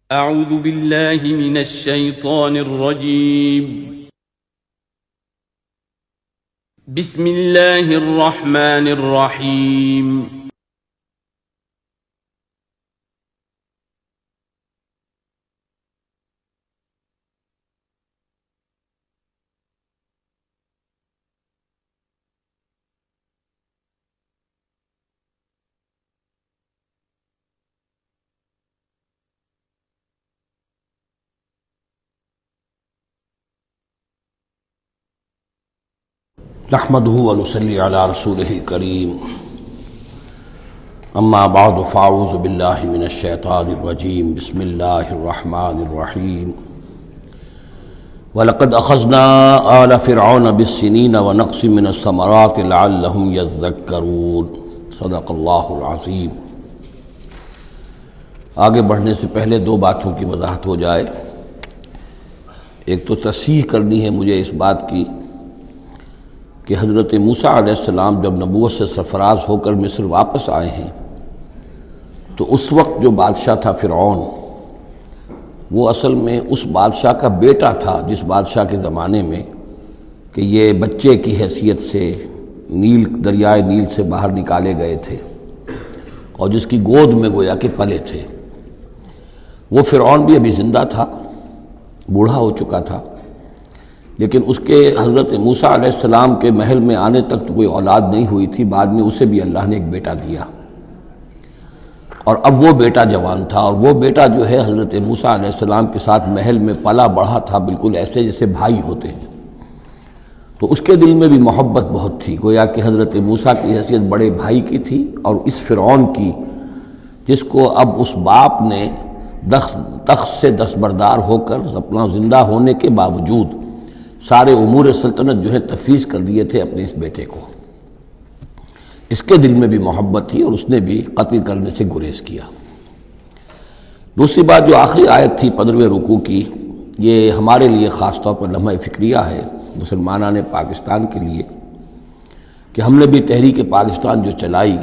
اعوذ باللہ من الشیطان الرجیم بسم اللہ الرحمن الرحیم نحمده ونصلي على رسوله الكريم اما بعد فاعوذ بالله من الشيطان الرجيم بسم الله الرحمن الرحيم ولقد اخذنا آل فرعون بالسنين ونقص من الثمرات لعلهم يذكرون صدق اللہ العظیم۔ آگے بڑھنے سے پہلے دو باتوں کی وضاحت ہو جائے۔ ایک تو تصحیح کرنی ہے مجھے اس بات کی کہ حضرت موسیٰ علیہ السلام جب نبوت سے سرفراز ہو کر مصر واپس آئے ہیں تو اس وقت جو بادشاہ تھا فرعون، وہ اصل میں اس بادشاہ کا بیٹا تھا جس بادشاہ کے زمانے میں کہ یہ بچے کی حیثیت سے دریائے نیل سے باہر نکالے گئے تھے اور جس کی گود میں گویا کہ پلے تھے۔ وہ فرعون بھی ابھی زندہ تھا، بوڑھا ہو چکا تھا، لیکن اس کے حضرت موسیٰ علیہ السلام کے محل میں آنے تک تو کوئی اولاد نہیں ہوئی تھی۔ بعد میں اسے بھی اللہ نے ایک بیٹا دیا اور اب وہ بیٹا جوان تھا، اور وہ بیٹا جو ہے حضرت موسیٰ علیہ السلام کے ساتھ محل میں پلا بڑھا تھا، بالکل ایسے جیسے بھائی ہوتے ہیں۔ تو اس کے دل میں بھی محبت بہت تھی، گویا کہ حضرت موسیٰ کی حیثیت بڑے بھائی کی تھی اور اس فرعون کی جس کو اب اس باپ نے تخت سے دستبردار ہو کر اپنا زندہ ہونے کے باوجود سارے امور سلطنت جو ہے تفویض کر دیے تھے اپنے اس بیٹے کو۔ اس کے دل میں بھی محبت تھی اور اس نے بھی قتل کرنے سے گریز کیا۔ دوسری بات جو آخری آیت تھی 15ویں رکوع کی، یہ ہمارے لیے خاص طور پر لمحہ فکریہ ہے مسلمانان پاکستان کے لیے کہ ہم نے بھی تحریک پاکستان جو چلائی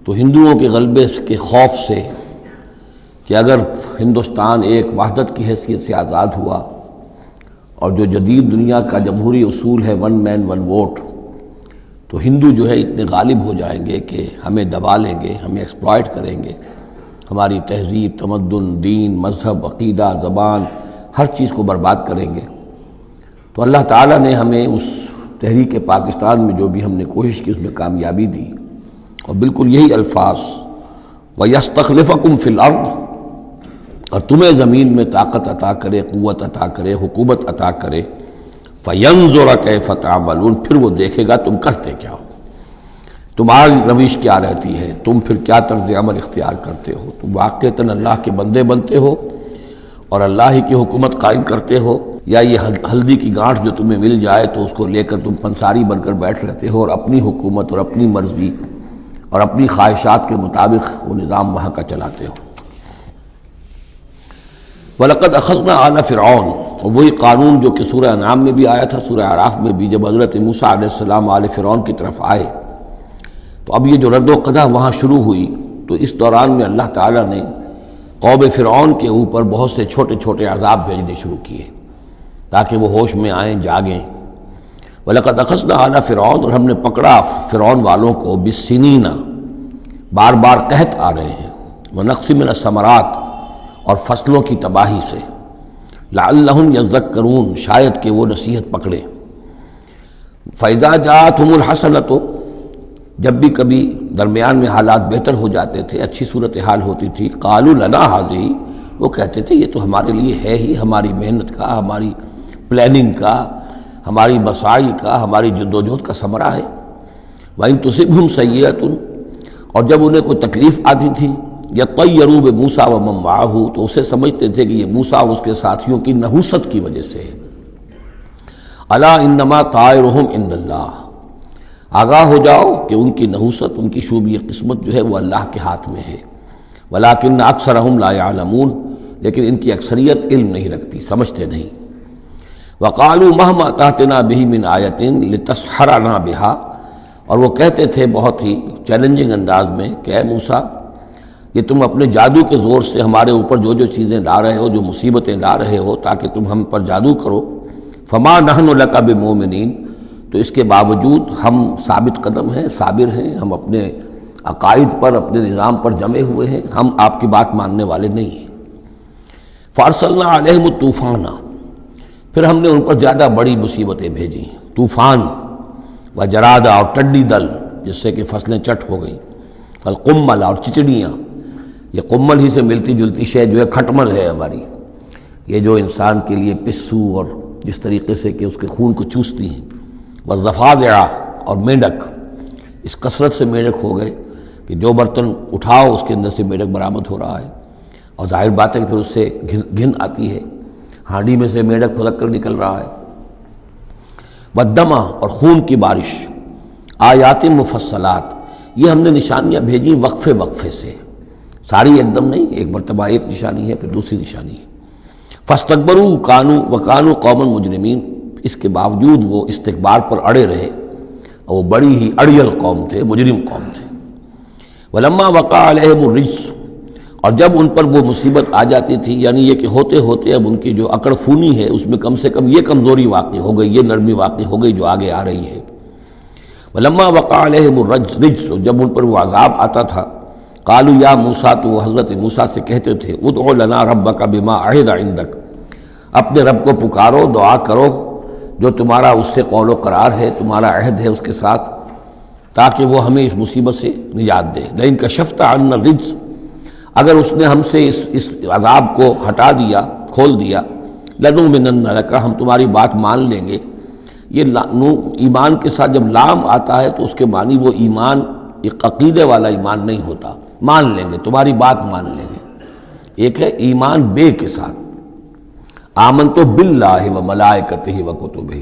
تو ہندوؤں کے غلبے کے خوف سے کہ اگر ہندوستان ایک وحدت کی حیثیت سے آزاد ہوا اور جو جدید دنیا کا جمہوری اصول ہے ون مین ون ووٹ، تو ہندو جو ہے اتنے غالب ہو جائیں گے کہ ہمیں دبا لیں گے، ہمیں ایکسپلائٹ کریں گے، ہماری تہذیب، تمدن، دین، مذہب، عقیدہ، زبان، ہر چیز کو برباد کریں گے۔ تو اللہ تعالیٰ نے ہمیں اس تحریک پاکستان میں جو بھی ہم نے کوشش کی اس میں کامیابی دی، اور بالکل یہی الفاظ وَيَسْتَخْلِفَكُمْ فِي الْأَرْضِ، اور تمہیں زمین میں طاقت عطا کرے، قوت عطا کرے، حکومت عطا کرے، فَيَنْظُرَ كَيْفَ تَعْمَلُونَ، پھر وہ دیکھے گا تم کرتے کیا ہو، تمہاری روش کیا رہتی ہے، تم پھر کیا طرز عمل اختیار کرتے ہو، تم واقعتاً اللہ کے بندے بنتے ہو اور اللہ ہی کی حکومت قائم کرتے ہو، یا یہ ہلدی کی گانٹھ جو تمہیں مل جائے تو اس کو لے کر تم پنساری بن کر بیٹھ رہتے ہو اور اپنی حکومت اور اپنی مرضی اور اپنی خواہشات کے مطابق وہ نظام وہاں کا چلاتے ہو۔ وَلَقَدْ أَخَذْنَا آلَ فِرْعَوْنَ، اور وہی قانون جو کہ سورہ انعام میں بھی آیا تھا، سورہ اعراف میں بھی، جب حضرت موسیٰ علیہ السلام آل فرعون کی طرف آئے تو اب یہ جو رد و قدح وہاں شروع ہوئی، تو اس دوران میں اللہ تعالیٰ نے قوم فرعون کے اوپر بہت سے چھوٹے چھوٹے عذاب بھیجنے شروع کیے تاکہ وہ ہوش میں آئیں، جاگیں۔ وَلَقَدْ أَخَذْنَا آلَ فِرْعَوْنَ، اور ہم نے پکڑا فرعون والوں کو بِالسِّنِينَ، بار بار قحط آ رہے ہیں، وَنَقْصٍ مِّنَ الثَّمَرَاتِ، اور فصلوں کی تباہی سے، لعلہم یذکرون، شاید کہ وہ نصیحت پکڑے۔ فَإِذَا جَاءَتْهُمُ الْحَسَنَةُ، جب بھی کبھی درمیان میں حالات بہتر ہو جاتے تھے، اچھی صورتحال ہوتی تھی، قالوا لنا هذه، وہ کہتے تھے یہ تو ہمارے لیے ہے ہی، ہماری محنت کا، ہماری پلاننگ کا، ہماری مساعی کا، ہماری جدوجہد کا ثمرہ ہے۔ وَإِن تُصِبْهُمْ سَيِّئَةٌ، اور جب انہیں کوئی تکلیف آتی تھی، یطیروا بموسیٰ ومن معہ، تو اسے سمجھتے تھے کہ یہ موسیٰ اور اس کے ساتھیوں کی نحوست کی وجہ سے ہے۔ الا انما طائرہم عند اللہ، آگاہ ہو جاؤ کہ ان کی نحوست، ان کی شوبی قسمت جو ہے وہ اللہ کے ہاتھ میں ہے۔ ولکن اکثرہم لا یعلمون، لیکن ان کی اکثریت علم نہیں رکھتی، سمجھتے نہیں۔ وقالوا مہما تأتنا بہ من آیۃ لتسحرنا بہا، اور وہ کہتے تھے بہت ہی چیلنجنگ انداز میں کہ اے موسیٰ، یہ تم اپنے جادو کے زور سے ہمارے اوپر جو جو چیزیں لا رہے ہو، جو مصیبتیں لا رہے ہو تاکہ تم ہم پر جادو کرو، فما نحن لک بمؤمنین، تو اس کے باوجود ہم ثابت قدم ہیں، صابر ہیں، ہم اپنے عقائد پر، اپنے نظام پر جمے ہوئے ہیں، ہم آپ کی بات ماننے والے نہیں ہیں۔ فارسلنا علیہم الطوفان، پھر ہم نے ان پر زیادہ بڑی مصیبتیں بھیجی، طوفان و جرادہ اور ٹڈی دل جس سے کہ فصلیں چٹ ہو گئیں، القمل اور چچڑیاں، یہ قمل ہی سے ملتی جلتی شے جو ہے کھٹمل ہے ہماری، یہ جو انسان کے لیے پسو اور جس طریقے سے کہ اس کے خون کو چوستی ہیں، والضفادع اور میںڈک، اس کثرت سے میںڈک ہو گئے کہ جو برتن اٹھاؤ اس کے اندر سے میںڈک برآمد ہو رہا ہے، اور ظاہر بات ہے کہ پھر اس سے گھن آتی ہے، ہانڈی میں سے میںڈک پھلک کر نکل رہا ہے۔ والدمع اور خون کی بارش، آیات مفصلات، یہ ہم نے نشانیاں بھیجی وقفے وقفے سے، ساری ایک دم نہیں، ایک مرتبہ ایک نشانی ہے پھر دوسری نشانی ہے۔ فاستکبروا وکانوا قوما مجرمین، اس کے باوجود وہ استکبار پر اڑے رہے اور وہ بڑی ہی اڑیل قوم تھے، مجرم قوم تھے۔ ولما وقع علیہم الرجس، اور جب ان پر وہ مصیبت آ جاتی تھی، یعنی یہ کہ ہوتے ہوتے اب ان کی جو اکڑ فونی ہے اس میں کم سے کم یہ کمزوری واقع ہو گئی، یہ نرمی واقع ہو گئی جو آگے آ رہی ہے۔ ولما وقع علیہم الرجس، جب ان پر وہ عذاب آتا تھا، قالوا یا موسیٰ، تو وہ حضرت موسیٰ سے کہتے تھے، ادع لنا ربک بما عہد عندک، اپنے رب کو پکارو، دعا کرو جو تمہارا اس سے قول و قرار ہے، تمہارا عہد ہے اس کے ساتھ، تاکہ وہ ہمیں اس مصیبت سے نجات دے۔ لئن کشفت عنا الرجس، اگر اس نے ہم سے اس عذاب کو ہٹا دیا، کھول دیا، لنؤمنن لک، ہم تمہاری بات مان لیں گے۔ یہ ایمان کے ساتھ جب لام آتا ہے تو اس کے معنی وہ ایمان ایک عقیدے والا ایمان نہیں ہوتا، مان لیں گے، تمہاری بات مان لیں گے۔ ایک ہے ایمان بے کے ساتھ، آمنت باللہ و ملائکتہ و کتبہ،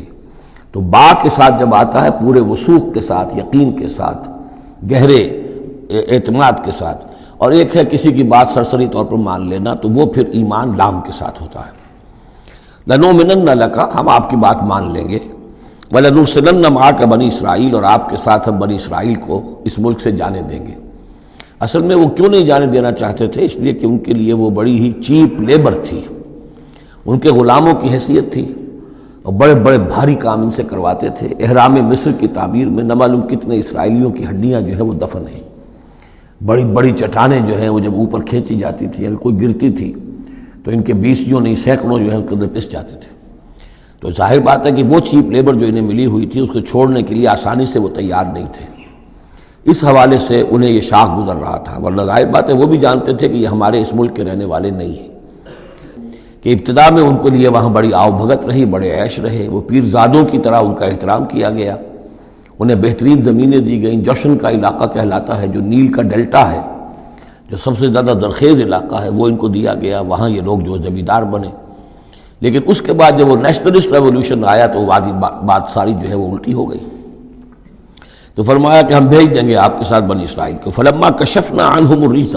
تو با کے ساتھ جب آتا ہے پورے وثوق کے ساتھ، یقین کے ساتھ، گہرے اعتماد کے ساتھ، اور ایک ہے کسی کی بات سرسری طور پر مان لینا، تو وہ پھر ایمان لام کے ساتھ ہوتا ہے۔ لنؤمنن لک، ہم آپ کی بات مان لیں گے، وَلَنُرْسِلَنَّ مَعَكَ بنی اسرائیل، اور آپ کے ساتھ ہم بنی اسرائیل کو اس ملک سے جانے دیں گے۔ اصل میں وہ کیوں نہیں جانے دینا چاہتے تھے؟ اس لیے کہ ان کے لیے وہ بڑی ہی چیپ لیبر تھی، ان کے غلاموں کی حیثیت تھی، اور بڑے بڑے بھاری کام ان سے کرواتے تھے۔ احرام مصر کی تعمیر میں نہ معلوم کتنے اسرائیلیوں کی ہڈیاں جو ہے وہ دفن ہیں، بڑی بڑی چٹانیں جو ہیں وہ جب اوپر کھینچی جاتی تھی، اگر کوئی گرتی تھی تو ان کے 20 نہیں سینکڑوں جو ہے اس کے اندر پس جاتے تھے۔ تو ظاہر بات ہے کہ وہ چیپ لیبر جو انہیں ملی ہوئی تھی اس کو چھوڑنے کے لیے آسانی سے وہ تیار نہیں تھے، اس حوالے سے انہیں یہ شاخ گزر رہا تھا۔ ورنہ ظاہر بات ہے وہ بھی جانتے تھے کہ یہ ہمارے اس ملک کے رہنے والے نہیں ہیں، کہ ابتدا میں ان کے لیے وہاں بڑی آؤ بھگت رہی، بڑے عیش رہے، وہ پیرزادوں کی طرح ان کا احترام کیا گیا، انہیں بہترین زمینیں دی گئیں۔ جوشن کا علاقہ کہلاتا ہے جو نیل کا ڈیلٹا ہے، جو سب سے زیادہ زرخیز علاقہ ہے، وہ ان کو دیا گیا، وہاں یہ لوگ جو زمیندار بنے۔ لیکن اس کے بعد جب وہ نیشنلسٹ ریولوشن آیا تو بات ساری جو ہے وہ الٹی ہو گئی، تو فرمایا کہ ہم بھیج دیں گے آپ کے ساتھ بنی اسرائیل کو۔ فلما کشفنا عنہم الرجس،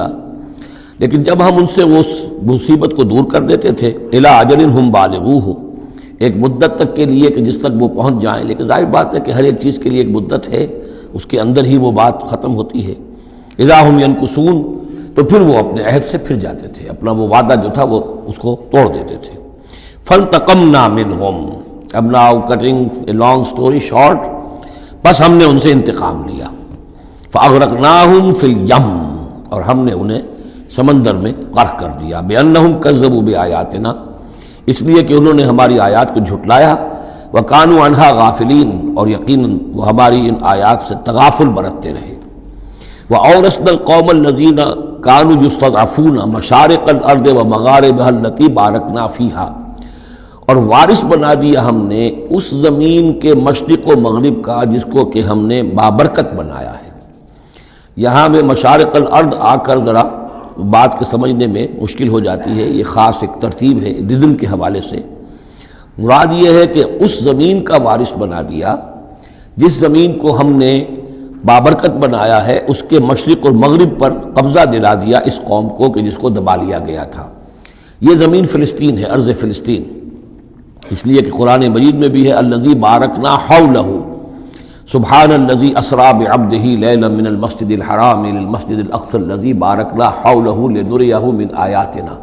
لیکن جب ہم ان سے وہ مصیبت کو دور کر دیتے تھے، الی اجل ہم بالغوہ، ایک مدت تک کے لیے کہ جس تک وہ پہنچ جائیں، لیکن ظاہر بات ہے کہ ہر ایک چیز کے لیے ایک مدت ہے، اس کے اندر ہی وہ بات ختم ہوتی ہے۔ اذا ہم ینکثون، تو پھر وہ اپنے عہد سے پھر جاتے تھے، اپنا وہ وعدہ جو تھا وہ اس کو توڑ دیتے تھے۔ فانتقمنا منہم، اب now cutting a long story short, بس ہم نے ان سے انتقام لیا۔ فاغرقناہم فی الیم، اور ہم نے انہیں سمندر میں غرق کر دیا، بانہم کذبوا بآیاتنا، اس لیے کہ انہوں نے ہماری آیات کو جھٹلایا، وکانوا عنہا غافلین، اور یقیناً وہ ہماری ان آیات سے تغافل برتتے رہے۔ وَأَوْرَثْنَا الْقَوْمَ الَّذِينَ كَانُوا يُسْتَضْعَفُونَ مَشَارِقَ الْأَرْضِ وَمَغَارِبَهَا الَّتِي بَارَكْنَا فِيهَا، اور وارث بنا دیا ہم نے اس زمین کے مشرق و مغرب کا جس کو کہ ہم نے بابرکت بنایا ہے۔ یہاں میں مشارق الارض آ کر ذرا بات کے سمجھنے میں مشکل ہو جاتی ہے، یہ خاص ایک ترتیب ہے رزم کے حوالے سے۔ مراد یہ ہے کہ اس زمین کا وارث بنا دیا جس زمین کو ہم نے بابرکت بنایا ہے، اس کے مشرق اور مغرب پر قبضہ دلا دیا اس قوم کو کہ جس کو دبا لیا گیا تھا۔ یہ زمین فلسطین ہے، ارض فلسطین، اس لیے کہ قرآن مجید میں بھی ہے الذی بارکنا حولہ، سبحان الذی اسری بعبدہ لیلا من المسجد الحرام الى المسجد الاقصی الذی بارکنا حولہ لنریہ من آیاتنا۔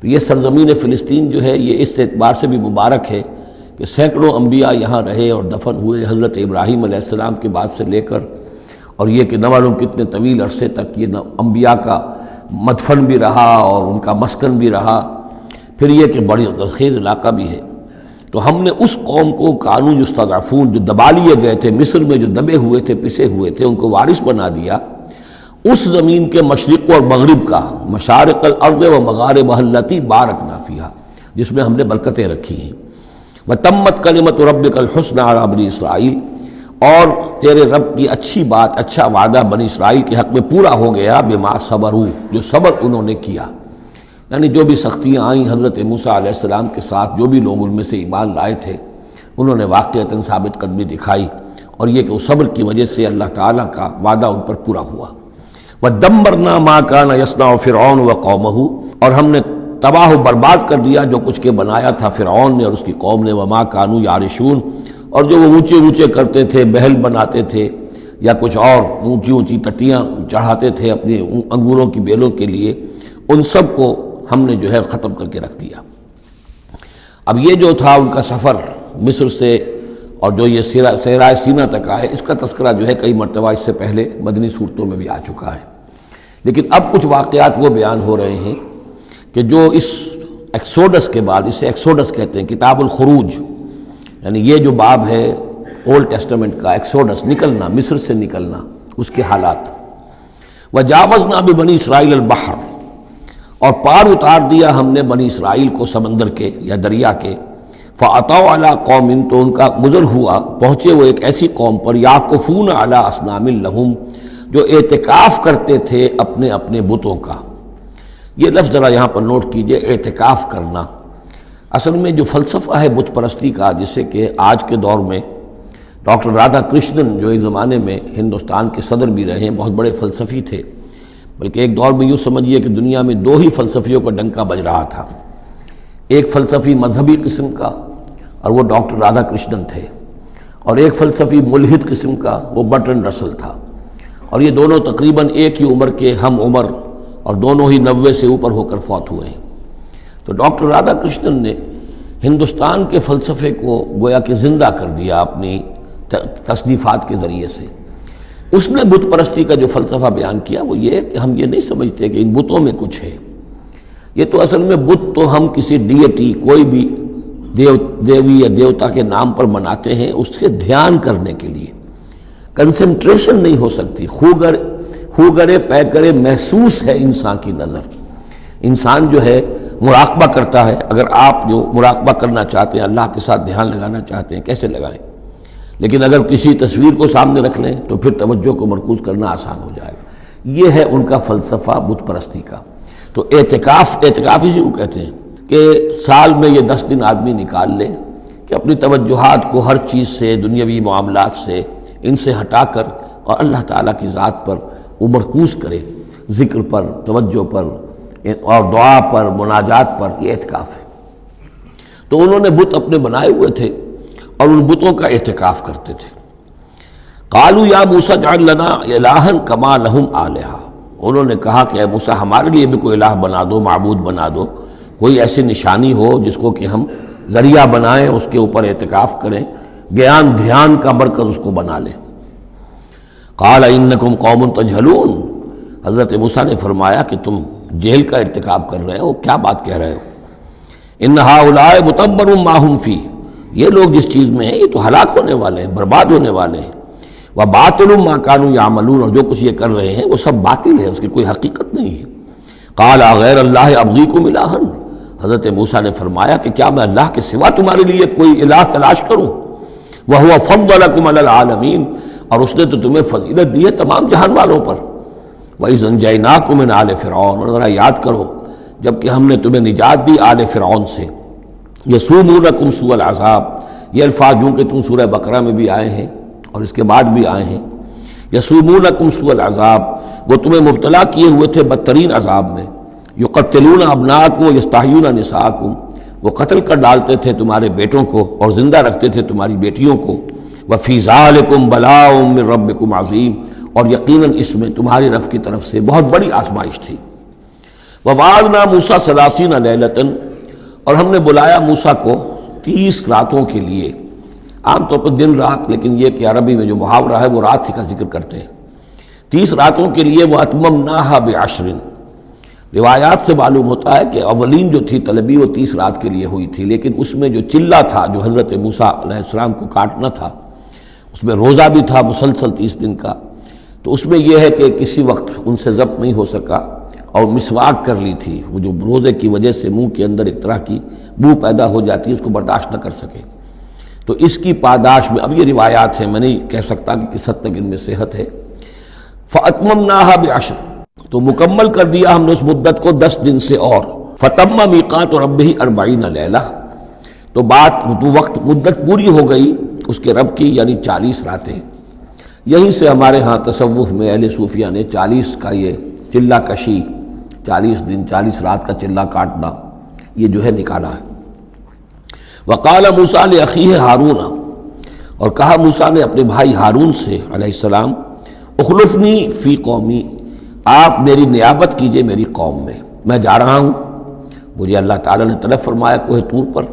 تو یہ سرزمین فلسطین جو ہے یہ اس اعتبار سے بھی مبارک ہے کہ سینکڑوں انبیاء یہاں رہے اور دفن ہوئے، حضرت ابراہیم علیہ السلام کے بعد سے لے کر، اور یہ کہ نہ معلوم کتنے طویل عرصے تک یہ انبیاء کا مدفن بھی رہا اور ان کا مسکن بھی رہا۔ پھر یہ کہ بڑی زرخیز علاقہ بھی ہے۔ تو ہم نے اس قوم کو کانوا یستضعفون، جو دبا لیے گئے تھے، مصر میں جو دبے ہوئے تھے، پسے ہوئے تھے، ان کو وارث بنا دیا اس زمین کے مشرق اور مغرب کا، مشارق الارض و مغاربها التی بارکنا فیہا، جس میں ہم نے برکتیں رکھی ہیں۔ وتمت کلمۃ ربک الحسنی علی بنی اسرائیل، اور تیرے رب کی اچھی بات، اچھا وعدہ بنی اسرائیل کے حق میں پورا ہو گیا، بما صبروا، جو صبر انہوں نے کیا۔ یعنی جو بھی سختیاں آئیں حضرت موسیٰ علیہ السلام کے ساتھ، جو بھی لوگ ان میں سے ایمان لائے تھے، انہوں نے واقعتاً ثابت قدمی دکھائی، اور یہ کہ اس صبر کی وجہ سے اللہ تعالیٰ کا وعدہ ان پر پورا ہوا۔ وَدَمَّرْنَا مَا كَانَ يَصْنَعُ فِرْعَوْنُ وَقَوْمُهُ، اور ہم نے تباہ و برباد کر دیا جو کچھ کے بنایا تھا فرعون نے اور اس کی قوم نے، وَمَا كَانُوا يَعْرِشُونَ، اور جو وہ اونچے اونچے کرتے تھے، محل بناتے تھے یا کچھ اور اونچی اونچی ٹٹیاں چڑھاتے تھے اپنے انگوروں کی بیلوں کے لیے، ان سب کو ہم نے جو ہے ختم کر کے رکھ دیا۔ اب یہ جو تھا ان کا سفر مصر سے، اور جو یہ صحرائے سینا تک آئے، اس کا تذکرہ جو ہے کئی مرتبہ اس سے پہلے مدنی صورتوں میں بھی آ چکا ہے، لیکن اب کچھ واقعات وہ بیان ہو رہے ہیں کہ جو اس ایکسوڈس کے بعد، اسے ایکسوڈس کہتے ہیں، کتاب الخروج، یعنی یہ جو باب ہے اولڈ ٹیسٹمنٹ کا، ایکسوڈس، نکلنا، مصر سے نکلنا، اس کے حالات۔ وَجَاوَزْنَا بِبَنِي إِسْرَائِيلَ الْبَحْرَ، اور پار اتار دیا ہم نے بنی اسرائیل کو سمندر کے یا دریا کے، فَأَتَوْا عَلَىٰ قَوْمٍ، تو ان کا گزر ہوا، پہنچے وہ ایک ایسی قوم پر، يَعْكُفُونَ عَلَىٰ أَصْنَامٍ لَهُمْ، جو اعتکاف کرتے تھے اپنے اپنے بتوں کا۔ یہ لفظ ذرا یہاں پر نوٹ کیجئے، اعتکاف کرنا۔ اصل میں جو فلسفہ ہے بت پرستی کا، جسے کہ آج کے دور میں ڈاکٹر رادھا کرشنن، جو ایک زمانے میں ہندوستان کے صدر بھی رہے ہیں، بہت بڑے فلسفی تھے، بلکہ ایک دور میں یوں سمجھیے کہ دنیا میں دو ہی فلسفیوں کا ڈنکا بج رہا تھا، ایک فلسفی مذہبی قسم کا اور وہ ڈاکٹر رادھا کرشنن تھے، اور ایک فلسفی ملحد قسم کا، وہ برٹرن رسل تھا، اور یہ دونوں تقریباً ایک ہی عمر کے ہم عمر، اور دونوں ہی 90 سے اوپر ہو کر فوت ہوئے ہیں۔ تو ڈاکٹر رادھا کرشنن نے ہندوستان کے فلسفے کو گویا کہ زندہ کر دیا اپنی تصنیفات کے ذریعے سے۔ اس نے بت پرستی کا جو فلسفہ بیان کیا وہ یہ کہ ہم یہ نہیں سمجھتے کہ ان بتوں میں کچھ ہے، یہ تو اصل میں بت تو ہم کسی ڈیٹی، کوئی بھی دیوی یا دیوتا کے نام پر مناتے ہیں، اس کے دھیان کرنے کے لیے۔ کنسنٹریشن نہیں ہو سکتی، خوگرے پیکرے محسوس ہے انسان کی نظر۔ انسان جو ہے مراقبہ کرتا ہے، اگر آپ جو مراقبہ کرنا چاہتے ہیں، اللہ کے ساتھ دھیان لگانا چاہتے ہیں، کیسے لگائیں؟ لیکن اگر کسی تصویر کو سامنے رکھ لیں تو پھر توجہ کو مرکوز کرنا آسان ہو جائے گا۔ یہ ہے ان کا فلسفہ بت پرستی کا۔ تو اعتکاف اسی کو کہتے ہیں کہ سال میں یہ 10 دن آدمی نکال لے کہ اپنی توجہات کو ہر چیز سے، دنیاوی معاملات سے، ان سے ہٹا کر اور اللہ تعالیٰ کی ذات پر وہ مرکوز کرے، ذکر پر، توجہ پر اور دعا پر، مناجات پر، یہ اعتکاف ہے۔ تو انہوں نے بت اپنے بنائے ہوئے تھے اور ان بتوں کا اعتکاف کرتے تھے۔ قالوا یا موسیٰ اجعل لنا الہا کما لہم آلہہ، انہوں نے کہا کہ اے موسیٰ ہمارے لیے بھی کوئی الہ بنا دو، معبود بنا دو، کوئی ایسی نشانی ہو جس کو کہ ہم ذریعہ بنائیں، اس کے اوپر اعتکاف کریں، گیان دھیان کا مرکز اس کو بنا لیں۔ قال انکم قوم تجہلون، حضرت موسیٰ نے فرمایا کہ تم جہل کا ارتکاب کر رہے ہو، کیا بات کہہ رہے ہو؟ ان ہؤلاء متبر ما هم فیہ، یہ لوگ جس چیز میں ہیں یہ تو ہلاک ہونے والے ہیں، برباد ہونے والے ہیں۔ وباطل ما كانوا يعملون، اور جو کچھ یہ کر رہے ہیں وہ سب باطل ہے، اس کی کوئی حقیقت نہیں ہے۔ قال غیر اللہ ابغیکم الہا، حضرت موسیٰ نے فرمایا کہ کیا میں اللہ کے سوا تمہارے لیے کوئی الہ تلاش کروں؟ وہو فضلکم علی العالمین، اور اس نے تو تمہیں فضیلت دی ہے تمام جہان والوں پر۔ وَإِذْ أَنْجَيْنَاكُمْ مِنْ آلِ فِرْعَوْنَ، اور ذرا یاد کرو جب کہ ہم نے تمہیں نجات دی آل فرعون سے۔ یسومونکم سوء العذاب، یہ الفاظ جو کہ تم سورہ بقرہ میں بھی آئے ہیں اور اس کے بعد بھی آئے ہیں۔ یسومونکم سوء العذاب، وہ تمہیں مبتلا کیے ہوئے تھے بدترین عذاب میں۔ یقتلون ابناءکم ویستحیون نساءکم، وہ قتل کر ڈالتے تھے تمہارے بیٹوں کو اور زندہ رکھتے تھے تمہاری بیٹیوں کو۔ وفی ذالکم بلاء من ربکم عظیم، اور یقیناً اس میں تمہاری رب کی طرف سے بہت بڑی آزمائش تھی۔ ووعدنا موسیٰ 30 لیلۃ، اور ہم نے بلایا موسیٰ کو 30 راتوں کے لیے، عام طور پر دن رات، لیکن یہ کہ عربی میں جو محاورہ ہے وہ رات ہی کا ذکر کرتے ہیں۔ 30 راتوں کے لیے، واتممناھا بعشر، روایات سے معلوم ہوتا ہے کہ اولین جو تھی طلبی وہ 30 رات کے لیے ہوئی تھی، لیکن اس میں جو چلہ تھا جو حضرت موسیٰ علیہ السلام کو کاٹنا تھا، اس میں روزہ بھی تھا مسلسل 30 دن کا، تو اس میں یہ ہے کہ کسی وقت ان سے ضبط نہیں ہو سکا اور مسواک کر لی تھی، وہ جو روزے کی وجہ سے منہ کے اندر ایک طرح کی بو پیدا ہو جاتی ہے، اس کو برداشت نہ کر سکے، تو اس کی پاداش میں، اب یہ روایات ہیں، میں نہیں کہہ سکتا کہ کس حد تک ان میں صحت ہے۔ فَأَتْمَمْنَاهَا بِعَشْرٍ، تو مکمل کر دیا ہم نے اس مدت کو 10 دن سے اور۔ فَتَمَّ مِيقَاتُ رَبِّهِ 40 لَيْلَةً، تو وقت مدت پوری ہو گئی اس کے رب کی، یعنی 40 راتیں۔ یہیں سے ہمارے ہاں تصوف میں اہل صوفیہ نے 40 کا یہ چلہ کشی، 40 دن 40 رات کا چلہ کاٹنا، یہ جو ہے نکالا ہے۔ وقال موسیٰ لأخیہ ہارون، اور کہا موسیٰ نے اپنے بھائی ہارون سے علیہ السلام، اخلفنی فی قومی، آپ میری نیابت کیجئے میری قوم میں جا رہا ہوں، مجھے اللہ تعالیٰ نے طلب فرمایا کوہ طور پر،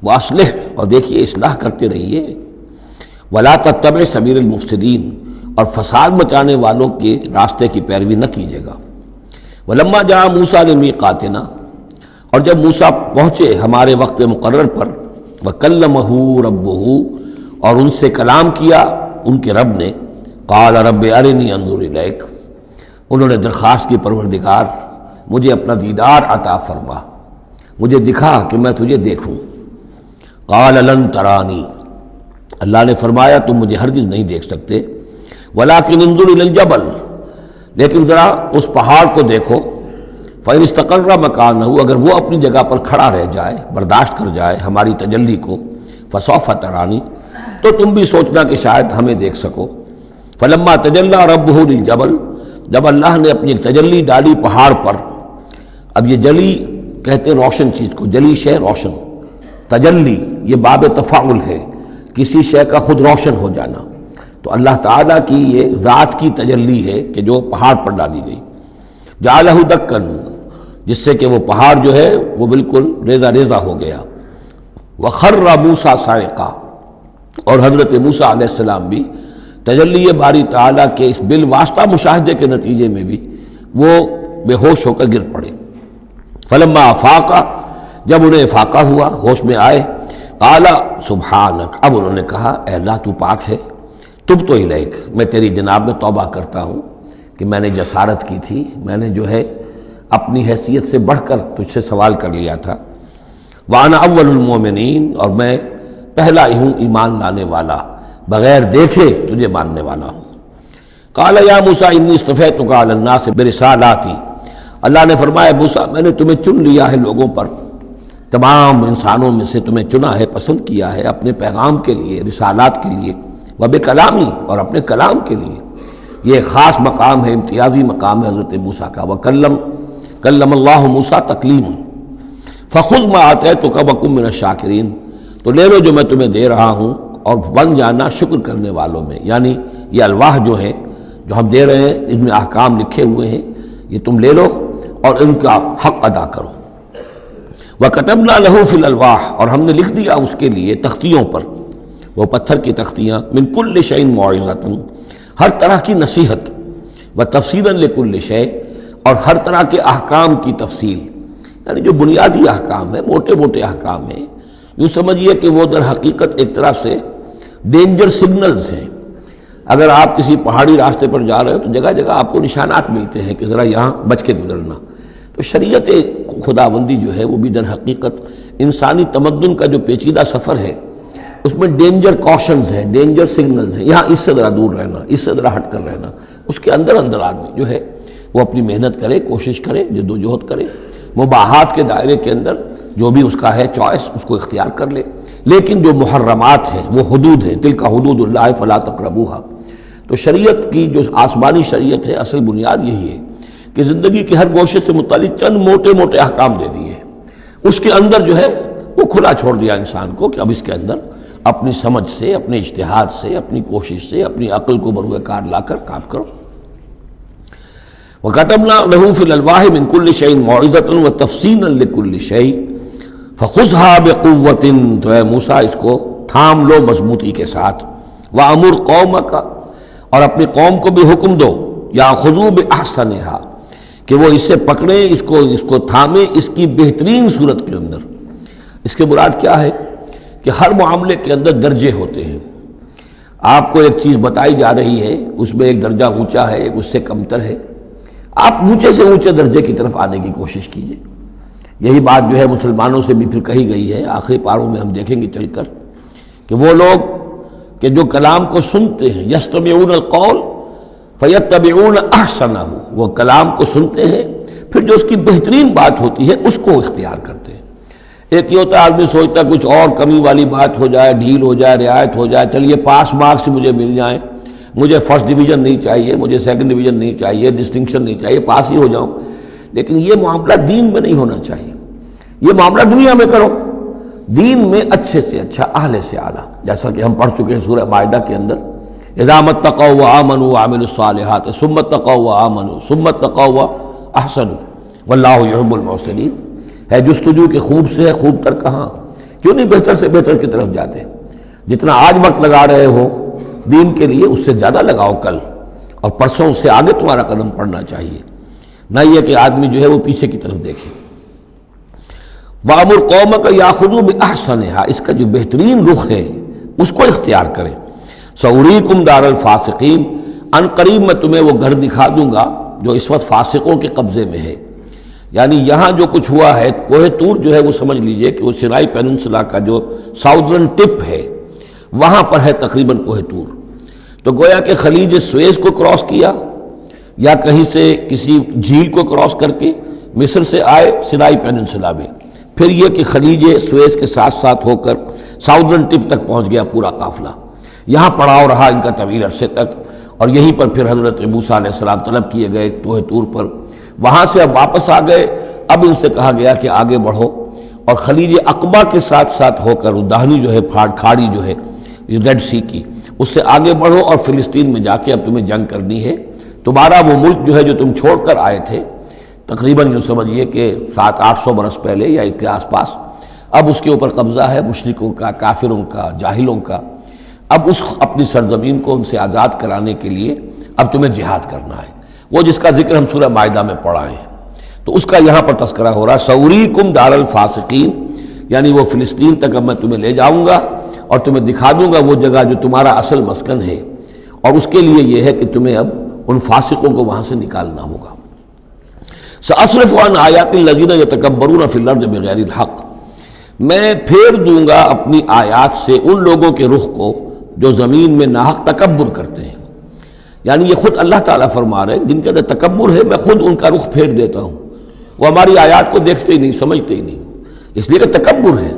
واصلح، اور دیکھیے اصلاح کرتے رہیے، ولا تتبع سبیل المفسدین، اور فساد مچانے والوں کے راستے کی پیروی نہ کیجیے گا۔ ولما جاء موسیٰ لمیقاتنا، اور جب موسیٰ پہنچے ہمارے وقت مقرر پر، وکلمہ ربہ، اور ان سے کلام کیا ان کے رب نے، قال رب ارنی انظر الیک، انہوں نے درخواست کی پروردگار مجھے اپنا دیدار عطا فرما، مجھے دکھا کہ میں تجھے دیکھوں۔ قال لن ترانی، اللہ نے فرمایا تم مجھے ہرگز نہیں دیکھ سکتے، ولکن انظر الی الجبل، لیکن ذرا اس پہاڑ کو دیکھو، فإن استقر مکانہ، اگر وہ اپنی جگہ پر کھڑا رہ جائے، برداشت کر جائے ہماری تجلی کو، فسوف ترانی، تو تم بھی سوچنا کہ شاید ہمیں دیکھ سکو۔ فلما تجلی ربہ للجبل، جب اللہ نے اپنی تجلی ڈالی پہاڑ پر، اب یہ جلی کہتے ہیں روشن چیز کو، جلی شے روشن، تجلی یہ باب تفاعل ہے، کسی شے کا خود روشن ہو جانا، تو اللہ تعالیٰ کی یہ ذات کی تجلی ہے کہ جو پہاڑ پر ڈالی گئی، جعلہ دکن، جس سے کہ وہ پہاڑ جو ہے وہ بالکل ریزہ ریزہ ہو گیا۔ وخر موسیٰ صاعقا، اور حضرت موسیٰ علیہ السلام بھی تجلی باری تعالیٰ کے اس بالواسطہ مشاہدے کے نتیجے میں بھی وہ بے ہوش ہو کر گر پڑے۔ فلما افاقا، جب انہیں افاقہ ہوا، ہوش میں آئے، قال سبحانک، اب انہوں نے کہا اے اللہ تو پاک ہے، تبت الیک، میں تیری جناب میں توبہ کرتا ہوں کہ میں نے جسارت کی تھی، میں نے جو ہے اپنی حیثیت سے بڑھ کر تجھ سے سوال کر لیا تھا۔ وانا اول المومنین، اور میں پہلا ہی ہوں ایمان لانے والا، بغیر دیکھے تجھے ماننے والا ہوں۔ قال یا موسیٰ انی اصطفیتک علی الناس برسالاتی، اللہ نے فرمایا موسیٰ میں نے تمہیں چن لیا ہے لوگوں پر، تمام انسانوں میں سے تمہیں چنا ہے، پسند کیا ہے اپنے پیغام کے لیے، رسالات کے لیے، وبکلامی، اور اپنے کلام کے لیے، یہ خاص مقام ہے، امتیازی مقام ہے حضرت موسیٰ کا۔ کلم اللہ موسیٰ تکلیما، فخذ ما آتیتک وکن من الشاکرین، تو لے لو جو میں تمہیں دے رہا ہوں اور بن جانا شکر کرنے والوں میں، یعنی یہ الواح جو ہیں جو ہم دے رہے ہیں ان میں احکام لکھے ہوئے ہیں، یہ تم لے لو اور ان کا حق ادا کرو۔ وَكَتَبْنَا لَهُ فِي الْأَلْوَاحِ، اور ہم نے لکھ دیا اس کے لیے تختیوں پر، وہ پتھر کی تختیاں، مِن كُلِّ شَيْءٍ مَوْعِظَةً، ہر طرح کی نصیحت، وَتَفْصِيلًا لِكُلِّ شَيْءٍ، اور ہر طرح کے احکام کی تفصیل، یعنی جو بنیادی احکام ہیں، موٹے موٹے احکام ہیں، یوں سمجھیے کہ وہ در حقیقت ایک طرح سے ڈینجر سگنلز ہیں۔ اگر آپ کسی پہاڑی راستے پر جا رہے ہو تو جگہ جگہ آپ کو نشانات ملتے ہیں کہ ذرا یہاں بچ کے گزرنا، تو شریعت خداوندی جو ہے وہ بھی در حقیقت انسانی تمدن کا جو پیچیدہ سفر ہے اس میں ڈینجر کوشنز ہیں، ڈینجر سگنلز ہیں، یہاں اس سے ذرا دور رہنا، اس سے ذرا ہٹ کر رہنا، اس کے اندر اندر آدمی جو ہے وہ اپنی محنت کرے، کوشش کرے، جدوجہد کرے، مباحات کے دائرے کے اندر جو بھی اس کا ہے چوائس اس کو اختیار کر لے، لیکن جو محرمات ہیں وہ حدود ہیں، تلک حدود اللہ فلا تقربوها، تو شریعت کی جو آسمانی شریعت ہے اصل بنیاد یہی ہے کہ زندگی کے ہر گوشے سے متعلق چند موٹے موٹے احکام دے دیے، اس کے اندر جو ہے وہ کھلا چھوڑ دیا انسان کو کہ اب اس کے اندر اپنی سمجھ سے، اپنے اجتہاد سے، اپنی کوشش سے، اپنی عقل کو بروئے کار لا کر کام کرو۔ وَكَتَبْنَا لَهُ فِي الْأَلْوَاحِ مِنْ كُلِّ شَيْءٍ مَوْعِظَةً وَتَفْصِيلًا لِكُلِّ شَيْءٍ فَخُذْهَا بِقُوَّةٍ، تو اے موسیٰ اس کو تھام لو مضبوطی کے ساتھ، وَأَمُرْ قَوْمَكَ، اور اپنی قوم کو بھی حکم دو، يَأْخُذُوا بِأَحْسَنِهَا، کہ وہ اسے پکڑیں، اس کو تھامیں اس کی بہترین صورت کے اندر۔ اس کے مراد کیا ہے کہ ہر معاملے کے اندر درجے ہوتے ہیں۔ آپ کو ایک چیز بتائی جا رہی ہے، اس میں ایک درجہ اونچا ہے، ایک اس سے کمتر ہے، آپ اونچے سے اونچے درجے کی طرف آنے کی کوشش کیجیے۔ یہی بات جو ہے مسلمانوں سے بھی پھر کہی گئی ہے، آخری پاروں میں ہم دیکھیں گے چل کر کہ وہ لوگ کہ جو کلام کو سنتے ہیں، یستمعون القول فیتبعون احسنہ، وہ کلام کو سنتے ہیں پھر جو اس کی بہترین بات ہوتی ہے اس کو اختیار کرتے ہیں۔ ایک یہ ہوتا ہے آدمی سوچتا کچھ اور کمی والی بات ہو جائے، ڈھیل ہو جائے، رعایت ہو جائے، چلیے پاس مارکس مجھے مل جائیں، مجھے فرسٹ ڈویژن نہیں چاہیے، مجھے سیکنڈ ڈویژن نہیں چاہیے، ڈسٹنکشن نہیں چاہیے، پاس ہی ہو جاؤں۔ لیکن یہ معاملہ دین میں نہیں ہونا چاہیے، یہ معاملہ دنیا میں کرو، دین میں اچھے سے اچھا، اعلی سے اعلیٰ، جیسا کہ ہم پڑھ چکے ہیں سورہ مائدہ کے اندر، اذا متقوا وآمنوا وعملوا الصالحات ثم اتقوا وآمنوا ثم اتقوا واحسنوا واللہ یحب المحسنین۔ ہے جستجو کہ خوب سے ہے خوب تر کہاں، کیوں نہیں بہتر سے بہتر کی طرف جاتے؟ جتنا آج وقت لگا رہے ہو دین کے لیے اس سے زیادہ لگاؤ کل، اور پرسوں اس سے آگے تمہارا قدم پڑنا چاہیے، نہ یہ کہ آدمی جو ہے وہ پیچھے کی طرف دیکھے۔ وَأَمُرْ قَوْمَكَ يَأْخُذُوا بِأَحْسَنِهَا، اس کا جو بہترین رخ ہے اس کو اختیار کریں۔ سَأُرِيكُمْ دَارَ الْفَاسِقِينَ، ان قریب میں تمہیں وہ گھر دکھا دوں گا جو اس وقت فاسقوں کے قبضے میں ہے۔ یعنی یہاں جو کچھ ہوا ہے، کوہ طور جو ہے وہ سمجھ لیجئے کہ وہ سینائی پیننسلا کا جو ساؤدرن ٹپ ہے وہاں پر ہے تقریباً کوہ طور۔ تو گویا کہ خلیج سویز کو کراس کیا، یا کہیں سے کسی جھیل کو کراس کر کے مصر سے آئے سینائی پیننسلا میں، پھر یہ کہ خلیج سویز کے ساتھ ساتھ ہو کر ساؤدرن ٹپ تک پہنچ گیا پورا قافلہ، یہاں پڑاؤ رہا ان کا طویل عرصے تک، اور یہیں پر پھر حضرت موسیٰ علیہ السلام طلب کیے گئے کوہ طور پر، وہاں سے اب واپس آ گئے۔ اب ان سے کہا گیا کہ آگے بڑھو، اور خلیج عقبہ کے ساتھ ساتھ ہو کر داہنی جو ہے کھاڑی جو ہے ریڈ سی کی، اس سے آگے بڑھو اور فلسطین میں جا کے اب تمہیں جنگ کرنی ہے۔ تمہارا وہ ملک جو ہے جو تم چھوڑ کر آئے تھے تقریباً یوں سمجھیے کہ 700-800 برس پہلے یا اس کے آس پاس، اب اس کے اوپر قبضہ ہے مشرکوں کا، کافروں کا، جاہلوں کا۔ اب اس اپنی سرزمین کو ان سے آزاد کرانے کے لیے اب تمہیں جہاد کرنا ہے، وہ جس کا ذکر ہم سورہ مائدہ میں پڑھا ہے، تو اس کا یہاں پر تذکرہ ہو رہا ہے۔ سَأُرِيكُمْ دَارَ الْفَاسِقِينَ، یعنی وہ فلسطین تک اب میں تمہیں لے جاؤں گا اور تمہیں دکھا دوں گا وہ جگہ جو تمہارا اصل مسکن ہے، اور اس کے لیے یہ ہے کہ تمہیں اب ان فاسقوں کو وہاں سے نکالنا ہوگا۔ سأصرف عن آیات الذین یتکبرون فی الارض بغیر الحق، میں پھیر دوں گا اپنی آیات سے ان لوگوں کے رخ کو جو زمین میں ناحق تکبر کرتے ہیں۔ یعنی یہ خود اللہ تعالیٰ فرما رہے ہیں جن کے اندر تکبر ہے میں خود ان کا رخ پھیر دیتا ہوں، وہ ہماری آیات کو دیکھتے ہی نہیں، سمجھتے ہی نہیں، اس لیے کہ تکبر ہے۔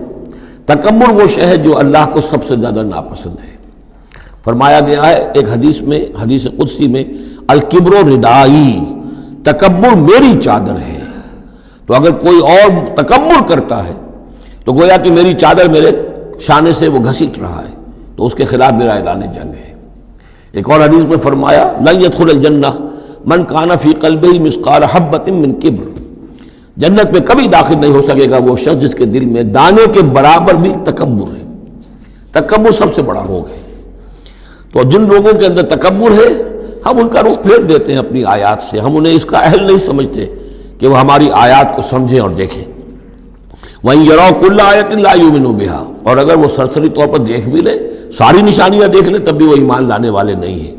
تکبر وہ شے ہے جو اللہ کو سب سے زیادہ ناپسند ہے۔ فرمایا گیا ہے ایک حدیث میں، حدیث قدسی میں، الکبر ردائی، تکبر میری چادر ہے۔ تو اگر کوئی اور تکبر کرتا ہے تو گویا کہ میری چادر میرے شانے سے وہ گھسیٹ رہا ہے، تو اس کے خلاف میرا اعلان جنگ ہے۔ ایک اور حدیث میں فرمایا لن يدخل الجنہ من کان فی قلبہ مثقال حبۃ من کبر، جنت میں کبھی داخل نہیں ہو سکے گا وہ شخص جس کے دل میں دانے کے برابر بھی تکبر ہے۔ تکبر سب سے بڑا روگ ہے۔ تو جن لوگوں کے اندر تکبر ہے ہم ان کا رخ پھیر دیتے ہیں اپنی آیات سے، ہم انہیں اس کا اہل نہیں سمجھتے کہ وہ ہماری آیات کو سمجھیں اور دیکھیں۔ وَإِن يَرَوْا كُلَّ آیَةٍ لَا يُؤْمِنُوا بِهَا، اور اگر وہ سرسری طور پر دیکھ بھی لیں، ساری نشانیاں دیکھ لیں، تب بھی وہ ایمان لانے والے نہیں ہیں۔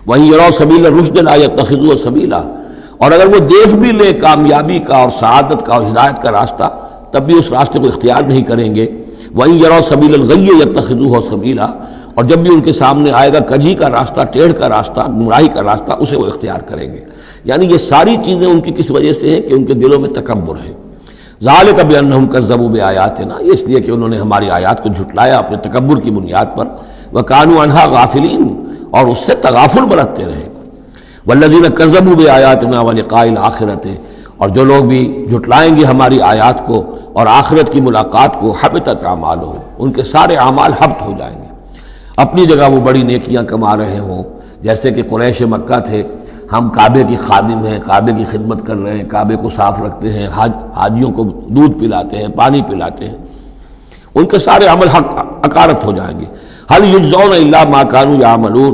وَإِن يَرَوْا سَبِيلَ الرُّشْدِ لَا يَتَّخِذُوهُ سَبِيلًا، اور اگر وہ دیکھ بھی لیں کامیابی کا اور سعادت کا اور ہدایت کا راستہ، تب بھی اس راستے کو اختیار نہیں کریں گے۔ وَإِن يَرَوْا سَبِيلَ الْغَيِّ يَتَّخِذُوهُ سَبِيلًا، اور جب بھی ان کے سامنے آئے گا کجھی کا راستہ، ٹیڑھ کا راستہ، گمراہی کا راستہ، اسے وہ اختیار کریں گے۔ یعنی یہ ساری چیزیں ان کی کس وجہ سے ہیں کہ ان کے دلوں میں تکبر ہے۔ ذالک بانہم کذبوا بآیاتنا، یہ اس لیے کہ انہوں نے ہماری آیات کو جھٹلایا اپنے تکبر کی بنیاد پر، وکانوا عنہا غافلین، اور اس سے تغافل برتتے رہے۔ والذین کذبوا بآیاتنا ولقاء الآخرۃ، اور جو لوگ بھی جھٹلائیں گے ہماری آیات کو اور آخرت کی ملاقات کو حبطت اعمالہ، ان کے سارے اعمال حبط ہو جائیں گے۔ اپنی جگہ وہ بڑی نیکیاں کما رہے ہوں، جیسے کہ قریش مکہ تھے، ہم کعبے کی خادم ہیں، کعبے کی خدمت کر رہے ہیں، کعبے کو صاف رکھتے ہیں، حاجیوں کو دودھ پلاتے ہیں، پانی پلاتے ہیں، ان کے سارے عمل حقارت ہو جائیں گے۔ هل یجزون الا ما كانوا یعملون،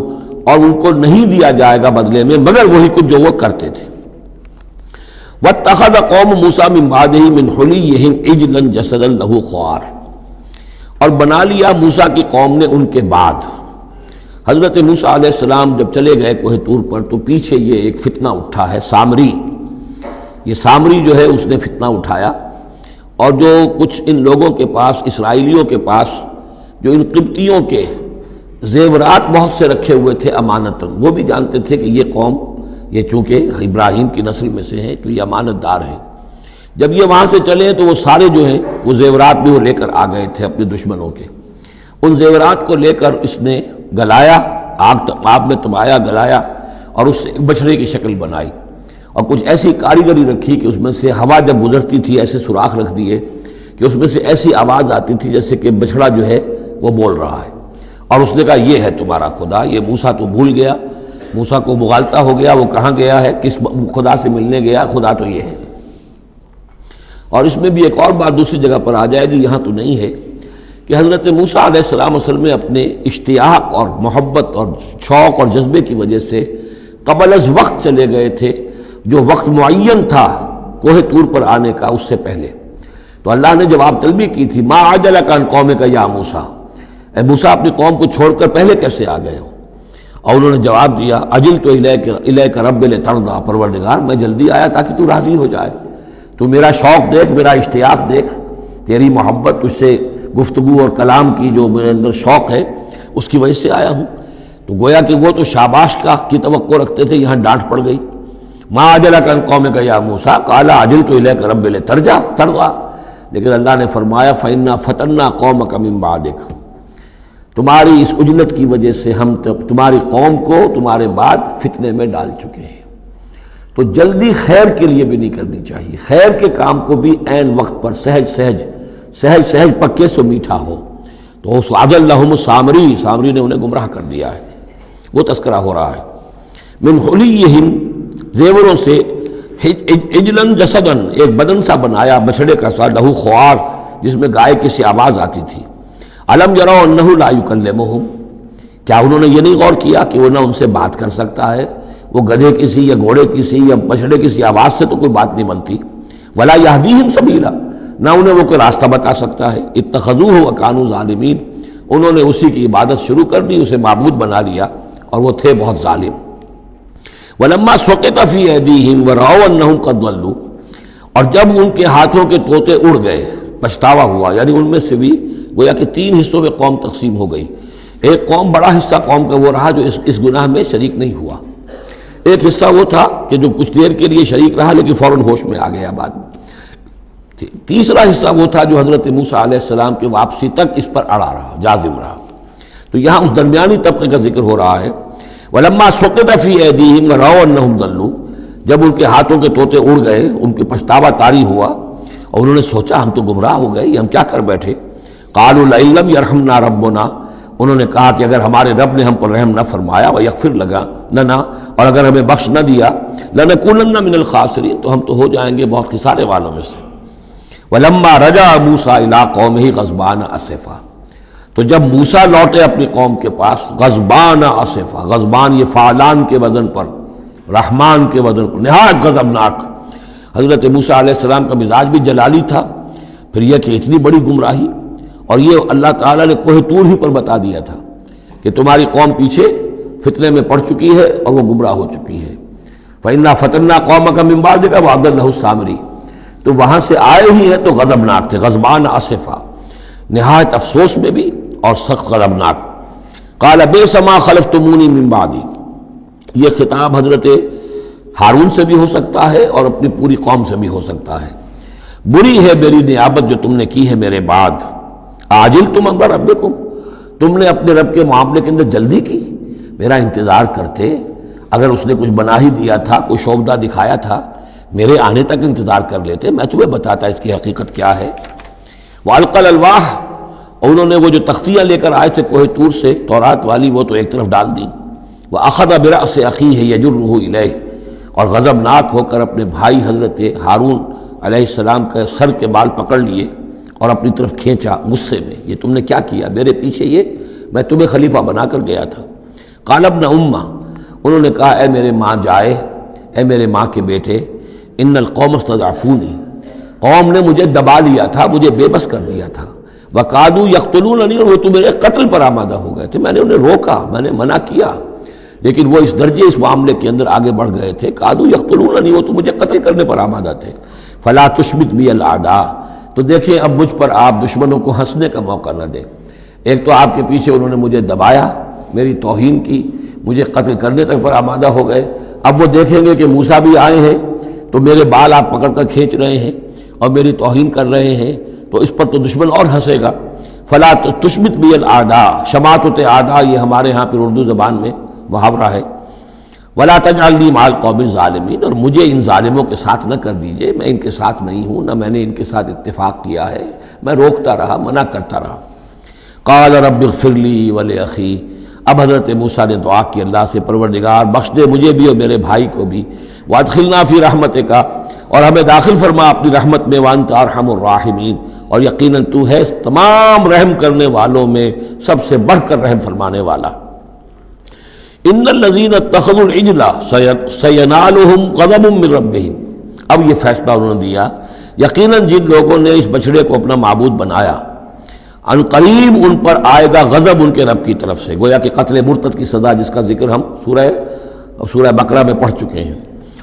اور ان کو نہیں دیا جائے گا بدلے میں مگر وہی کچھ جو وہ کرتے تھے۔ واتخذ قوم موسیٰ من بعدہ من حلیہم عجلا جسدا لہ خوار، اور بنا لیا موسیٰ کی قوم نے ان کے بعد۔ حضرت موسیٰ علیہ السلام جب چلے گئے کوہ طور پر تو پیچھے یہ ایک فتنہ اٹھا ہے، سامری، یہ سامری جو ہے اس نے فتنہ اٹھایا، اور جو کچھ ان لوگوں کے پاس، اسرائیلیوں کے پاس، جو ان قبطیوں کے زیورات بہت سے رکھے ہوئے تھے امانتاً، وہ بھی جانتے تھے کہ یہ قوم، یہ چونکہ ابراہیم کی نسل میں سے ہیں تو یہ امانت دار ہیں، جب یہ وہاں سے چلے تو وہ سارے جو ہیں وہ زیورات بھی وہ لے کر آ گئے تھے اپنے دشمنوں کے، ان زیورات کو لے کر اس نے گلایا، آگ میں تبایا، گلایا، اور اس سے ایک بچھڑے کی شکل بنائی، اور کچھ ایسی کاریگری رکھی کہ اس میں سے ہوا جب گزرتی تھی ایسے سوراخ رکھ دیے کہ اس میں سے ایسی آواز آتی تھی جیسے کہ بچھڑا جو ہے وہ بول رہا ہے، اور اس نے کہا یہ ہے تمہارا خدا۔ یہ موسیٰ تو بھول گیا، موسیٰ کو مغالطہ ہو گیا، وہ کہاں گیا ہے، کس خدا سے ملنے گیا، خدا تو یہ ہے۔ اور اس میں بھی ایک اور بات دوسری جگہ پر آ جائے گی، یہاں تو نہیں ہے، کہ حضرت موسیٰ علیہ السلام اصل میں اپنے اشتیاق اور محبت اور شوق اور جذبے کی وجہ سے قبل از وقت چلے گئے تھے، جو وقت معین تھا کوہ طور پر آنے کا اس سے پہلے۔ تو اللہ نے جواب طلبی کی تھی، ما عجلک عن قومک یا موسیٰ، اے موسیٰ اپنی قوم کو چھوڑ کر پہلے کیسے آ گئے ہو؟ اور انہوں نے جواب دیا، اجلت الیک رب لترضیٰ، پروردگار میں جلدی آیا تاکہ تو راضی ہو جائے، تو میرا شوق دیکھ، میرا اشتیاق دیکھ، تیری محبت، تجھ سے گفتگو اور کلام کی جو میرے اندر شوق ہے اس کی وجہ سے آیا ہوں۔ تو گویا کہ وہ تو شاباش کی توقع رکھتے تھے، یہاں ڈانٹ پڑ گئی، ما عجلک عن قومک یا موسیٰ قال عجلت الیک رب لترضیٰ، لیکن اللہ نے فرمایا فإنا فتنا قومک من بعدک، تمہاری اس عجلت کی وجہ سے ہم تمہاری قوم کو تمہارے بعد فتنے میں ڈال چکے ہیں۔ تو جلدی خیر کے لیے بھی نہیں کرنی چاہیے، خیر کے کام کو بھی عین وقت پر سہج پکے سو میٹھا ہو۔ تو اضلهم سامری نے انہیں گمراہ کر دیا ہے، وہ تذکرہ ہو رہا ہے۔ من حلیہم، زیوروں سے، عجلا جسدا، ایک بدن سا بنایا بچھڑے کا سا، لہو خوار، جس میں گائے کی سی آواز آتی تھی۔ الم یروا انہ لا یکلمہم، کیا انہوں نے یہ نہیں غور کیا کہ وہ نہ ان سے بات کر سکتا ہے، وہ گدھے کی سی یا گھوڑے کی سی یا بچھڑے کی سی آواز سے تو کوئی بات نہیں بنتی، ولا یہدیہم سبیلا، نہ انہیں وہ کوئی راستہ بتا سکتا ہے۔ اتخذوہ وکانوا ظالمین، انہوں نے اسی کی عبادت شروع کر دی، اسے معبود بنا لیا، اور وہ تھے بہت ظالم۔ ولما سقط فی ایدیہم ورأوا انہم قد ضلوا، اور جب ان کے ہاتھوں کے طوطے اڑ گئے، پچھتاوا ہوا، یعنی ان میں سے بھی گویا کہ 3 حصوں میں قوم تقسیم ہو گئی۔ ایک قوم، بڑا حصہ قوم کا وہ رہا جو اس گناہ میں شریک نہیں ہوا، ایک حصہ وہ تھا کہ جو کچھ دیر کے لیے شریک رہا لیکن فوراً ہوش میں آ گیا بعد میں، تیسرا حصہ وہ تھا جو حضرت موسیٰ علیہ السلام کی واپسی تک اس پر اڑا رہا، جازم رہا۔ تو یہاں اس درمیانی طبقے کا ذکر ہو رہا ہے۔ وَلَمَّا سُقِطَ فِي أَيْدِيهِمْ وَرَأَوْا أَنَّهُمْ ضَلُّوا، جب ان کے ہاتھوں کے طوطے اڑ گئے، ان کے پچھتاوا طاری ہوا، اور انہوں نے سوچا ہم تو گمراہ ہو گئے، یہ ہم کیا کر بیٹھے۔ قَالُوا لَئِن لَّمْ يَرْحَمْنَا رَبُّنَا، انہوں نے کہا کہ اگر ہمارے رب نے ہم پر رحم نہ فرمایا، وَيَغْفِرْ لَنَا، اور اگر ہمیں بخش نہ دیا، لَنَكُونَنَّ مِنَ الْخَاسِرِينَ، تو ہم تو ہو جائیں گے بہت خسارے والوں میں سے۔ وَلَمَّا رَجَعَ مُوسَىٰ إِلَىٰ قَوْمِهِ غَضْبَانَ أَسِفًا، تو جب موسیٰ لوٹے اپنی قوم کے پاس، غضبان اسفا، غضبان یہ فعلان کے وزن پر، رحمان کے وزن پر، نہایت غضبناک۔ حضرت موسیٰ علیہ السلام کا مزاج بھی جلالی تھا، پھر یہ کہ اتنی بڑی گمراہی، اور یہ اللہ تعالیٰ نے کوہ طور ہی پر بتا دیا تھا کہ تمہاری قوم پیچھے فتنے میں پڑ چکی ہے اور وہ گمراہ ہو چکی ہے۔ فَإِنَّا فَتَنَّا قَوْمَكَ مِن بَعْدِكَ وَأَضَلَّهُ السَّامِرِي، تو وہاں سے آئے ہی ہیں تو غضبناک تھے، غضبان اسفا، نہایت افسوس میں بھی اور سخت غضبناک۔ قال بئس ما خلفتمونی من بعدی، یہ خطاب حضرت ہارون سے بھی ہو سکتا ہے اور اپنی پوری قوم سے بھی ہو سکتا ہے۔ بری ہے میری نیابت جو تم نے کی ہے میرے بعد، عاجلتم امر ربکم، تم نے اپنے رب کے معاملے کے اندر جلدی کی، میرا انتظار کرتے، اگر اس نے کچھ بنا ہی دیا تھا، کوئی شوبدہ دکھایا تھا، میرے آنے تک انتظار کر لیتے، میں تمہیں بتاتا اس کی حقیقت کیا ہے۔ وَأَلْقَى الْأَلْوَاحَ، اور انہوں نے وہ جو تختیاں لے کر آئے تھے کوہ طور سے تورات والی، وہ تو ایک طرف ڈال دیں. وَأَخَذَ بِرَأْسِ أَخِيهِ يَجُرُّهُ إِلَيْهِ، اور غضبناک ہو کر اپنے بھائی حضرت ہارون علیہ السلام کا سر کے بال پکڑ لیے اور اپنی طرف کھینچا غصے میں. یہ تم نے کیا کیا؟ میرے پیچھے یہ میں تمہیں خلیفہ بنا کر گیا تھا. قال ابن امہ، انہوں نے کہا اے میرے ماں جائے، اے میرے ماں کے بیٹے، ان القوم استضعفونی، قوم نے مجھے دبا لیا تھا، مجھے بے بس کر دیا تھا. وقادوا یقتلوننی، اور وہ تو میرے قتل پر آمادہ ہو گئے تھے. میں نے انہیں روکا، میں نے منع کیا، لیکن وہ اس درجے اس معاملے کے اندر آگے بڑھ گئے تھے. قادوا یقتلوننی، وہ تو مجھے قتل کرنے پر آمادہ تھے. فلا تشمت بی الاعداء، تو دیکھیں اب مجھ پر آپ دشمنوں کو ہنسنے کا موقع نہ دیں. ایک تو آپ کے پیچھے انہوں نے مجھے دبایا، میری توہین کی، مجھے قتل کرنے تک پر آمادہ ہو گئے. اب وہ دیکھیں گے کہ موسیٰ بھی آئے ہیں تو میرے بال آپ پکڑ کر کھینچ رہے ہیں اور میری توہین کر رہے ہیں، تو اس پر تو دشمن اور ہنسے گا. فلا تشمت بی الاعداء، شماتت اعداء یہ ہمارے ہاں پھر اردو زبان میں محاورہ ہے. ولا تجعلنی مع القوم الظالمین، اور مجھے ان ظالموں کے ساتھ نہ کر دیجئے، میں ان کے ساتھ نہیں ہوں، نہ میں نے ان کے ساتھ اتفاق کیا ہے، میں روکتا رہا، منع کرتا رہا. قال رب اغفر لی ولاخی، اب حضرت موسیٰ نے دعا کی اللہ سے، پروردگار بخش دے مجھے بھی اور میرے بھائی کو بھی. وادخلنا فی رحمتک، اور ہمیں داخل فرما اپنی رحمت میں. وانت ارحم الراحمین، اور یقیناً تو ہے تمام رحم کرنے والوں میں سب سے بڑھ کر رحم فرمانے والا. ان الذین اتخذوا العجل سینالہم غضب من ربہم، اب یہ فیصلہ انہوں نے دیا، یقیناً جن لوگوں نے اس بچڑے کو اپنا معبود بنایا، ان قریب ان پر آئے گا غضب ان کے رب کی طرف سے. گویا کہ قتل مرتد کی سزا جس کا ذکر ہم سورہ بقرہ میں پڑھ چکے ہیں.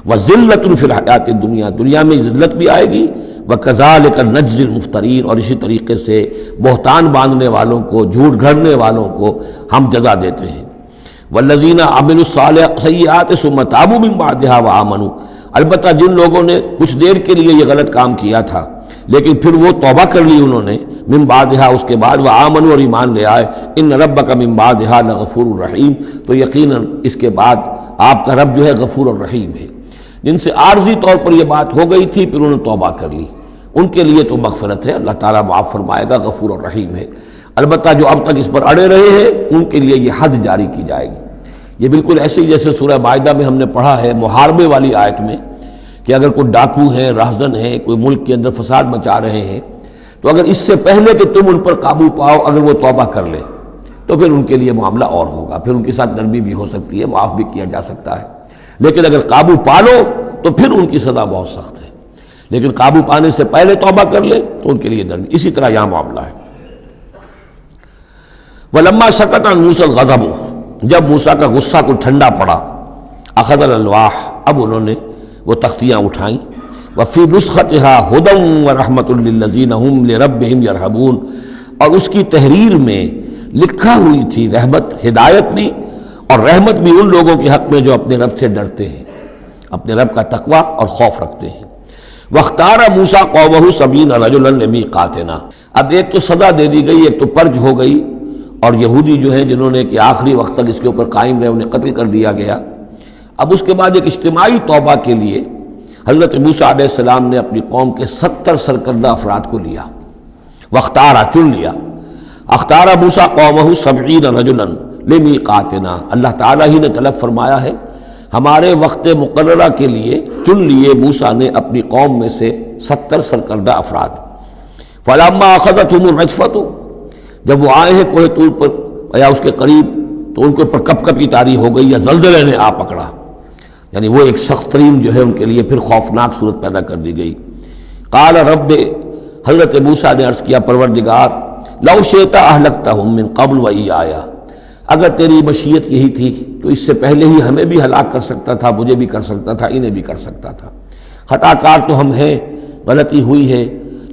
وَذِلَّةٌ فِي الْحَيَاةِ الدُّنْيَا، دنیا میں ذلت بھی آئے گی. وَكَذَلِكَ نَجْزِي الْمُفْتَرِينَ، اور اسی طریقے سے بہتان باندھنے والوں کو، جھوٹ گھڑنے والوں کو ہم جزا دیتے ہیں. وَالَّذِينَ عَمِلُوا السَّيِّئَاتِ ثُمَّ تَابُوا مِن بَعْدِهَا وَآمَنُوا، البتہ جن لوگوں نے کچھ دیر کے لیے یہ غلط کام کیا تھا لیکن پھر وہ توبہ کر لی انہوں نے، من بعدہا اس کے بعد، وآمنوا اور ایمان لے آئے، ان ربک من بعدہا لغفور الرحیم، تو یقیناً اس کے بعد آپ کا رب جو ہے غفور الرحیم ہے. جن سے عارضی طور پر یہ بات ہو گئی تھی پھر انہوں نے توبہ کر لی، ان کے لیے تو مغفرت ہے، اللہ تعالیٰ معاف فرمائے گا، غفور الرحیم ہے. البتہ جو اب تک اس پر اڑے رہے ہیں ان کے لیے یہ حد جاری کی جائے گی. یہ بالکل ایسے ہی جیسے سورہ مائدہ میں ہم نے پڑھا ہے محاربے والی آیت میں، کہ اگر کوئی ڈاکو ہیں، راہزن ہیں، کوئی ملک کے اندر فساد مچا رہے ہیں، تو اگر اس سے پہلے کہ تم ان پر قابو پاؤ اگر وہ توبہ کر لیں تو پھر ان کے لیے معاملہ اور ہوگا، پھر ان کے ساتھ نرمی بھی ہو سکتی ہے، معاف بھی کیا جا سکتا ہے. لیکن اگر قابو پا لو تو پھر ان کی سزا بہت سخت ہے، لیکن قابو پانے سے پہلے توبہ کر لیں تو ان کے لیے نرمی. اسی طرح یہاں معاملہ ہے. وَلَمَّا سَكَتَ عَنْ مُوسَى الْغَضَبُ، جب موسیٰ کا غصہ کو ٹھنڈا پڑا، أَخَذَ الْأَلْوَاحَ، اب انہوں نے وہ تختیاں اٹھائیں. وفی نسختها هدى ورحمۃ للذین هم لربهم یرہبون، اور اس کی تحریر میں لکھا ہوئی تھی رحمت، ہدایت بھی اور رحمت بھی ان لوگوں کے حق میں جو اپنے رب سے ڈرتے ہیں، اپنے رب کا تقوی اور خوف رکھتے ہیں. واختار موسیٰ قومہ 70 رجلا لمیقاتنا، اب ایک تو سزا دے دی گئی، ایک تو پرج ہو گئی، اور یہودی جو ہیں جنہوں نے کہ آخری وقت تک اس کے اوپر قائم رہے انہیں قتل کر دیا گیا. اب اس کے بعد ایک اجتماعی توبہ کے لیے حضرت موسیٰ علیہ السلام نے اپنی قوم کے 70 سرکردہ افراد کو لیا، واختارا چن لیا. اختارا موسیٰ قومہ 70 رجلا لمیقاتنا، اللہ تعالیٰ ہی نے طلب فرمایا ہے، ہمارے وقت مقررہ کے لیے چن لیے موسیٰ نے اپنی قوم میں سے 70 سرکردہ افراد. فلما اخذتهم الرجفۃ، جب وہ آئے ہیں کوہ طور پر یا اس کے قریب تو ان کے اوپر کپ کپ کی طاری ہو گئی یا زلزلے نے آ پکڑا، یعنی وہ ایک سخت ترین جو ہے ان کے لیے پھر خوفناک صورت پیدا کر دی گئی. قال رب، حضرت موسیٰ نے عرض کیا پروردگار، لو شئت اہلکتہم من قبل وایایا، اگر تیری مشیت یہی تھی تو اس سے پہلے ہی ہمیں بھی ہلاک کر سکتا تھا، مجھے بھی کر سکتا تھا، انہیں بھی کر سکتا تھا. خطا کار تو ہم ہیں، غلطی ہوئی ہے،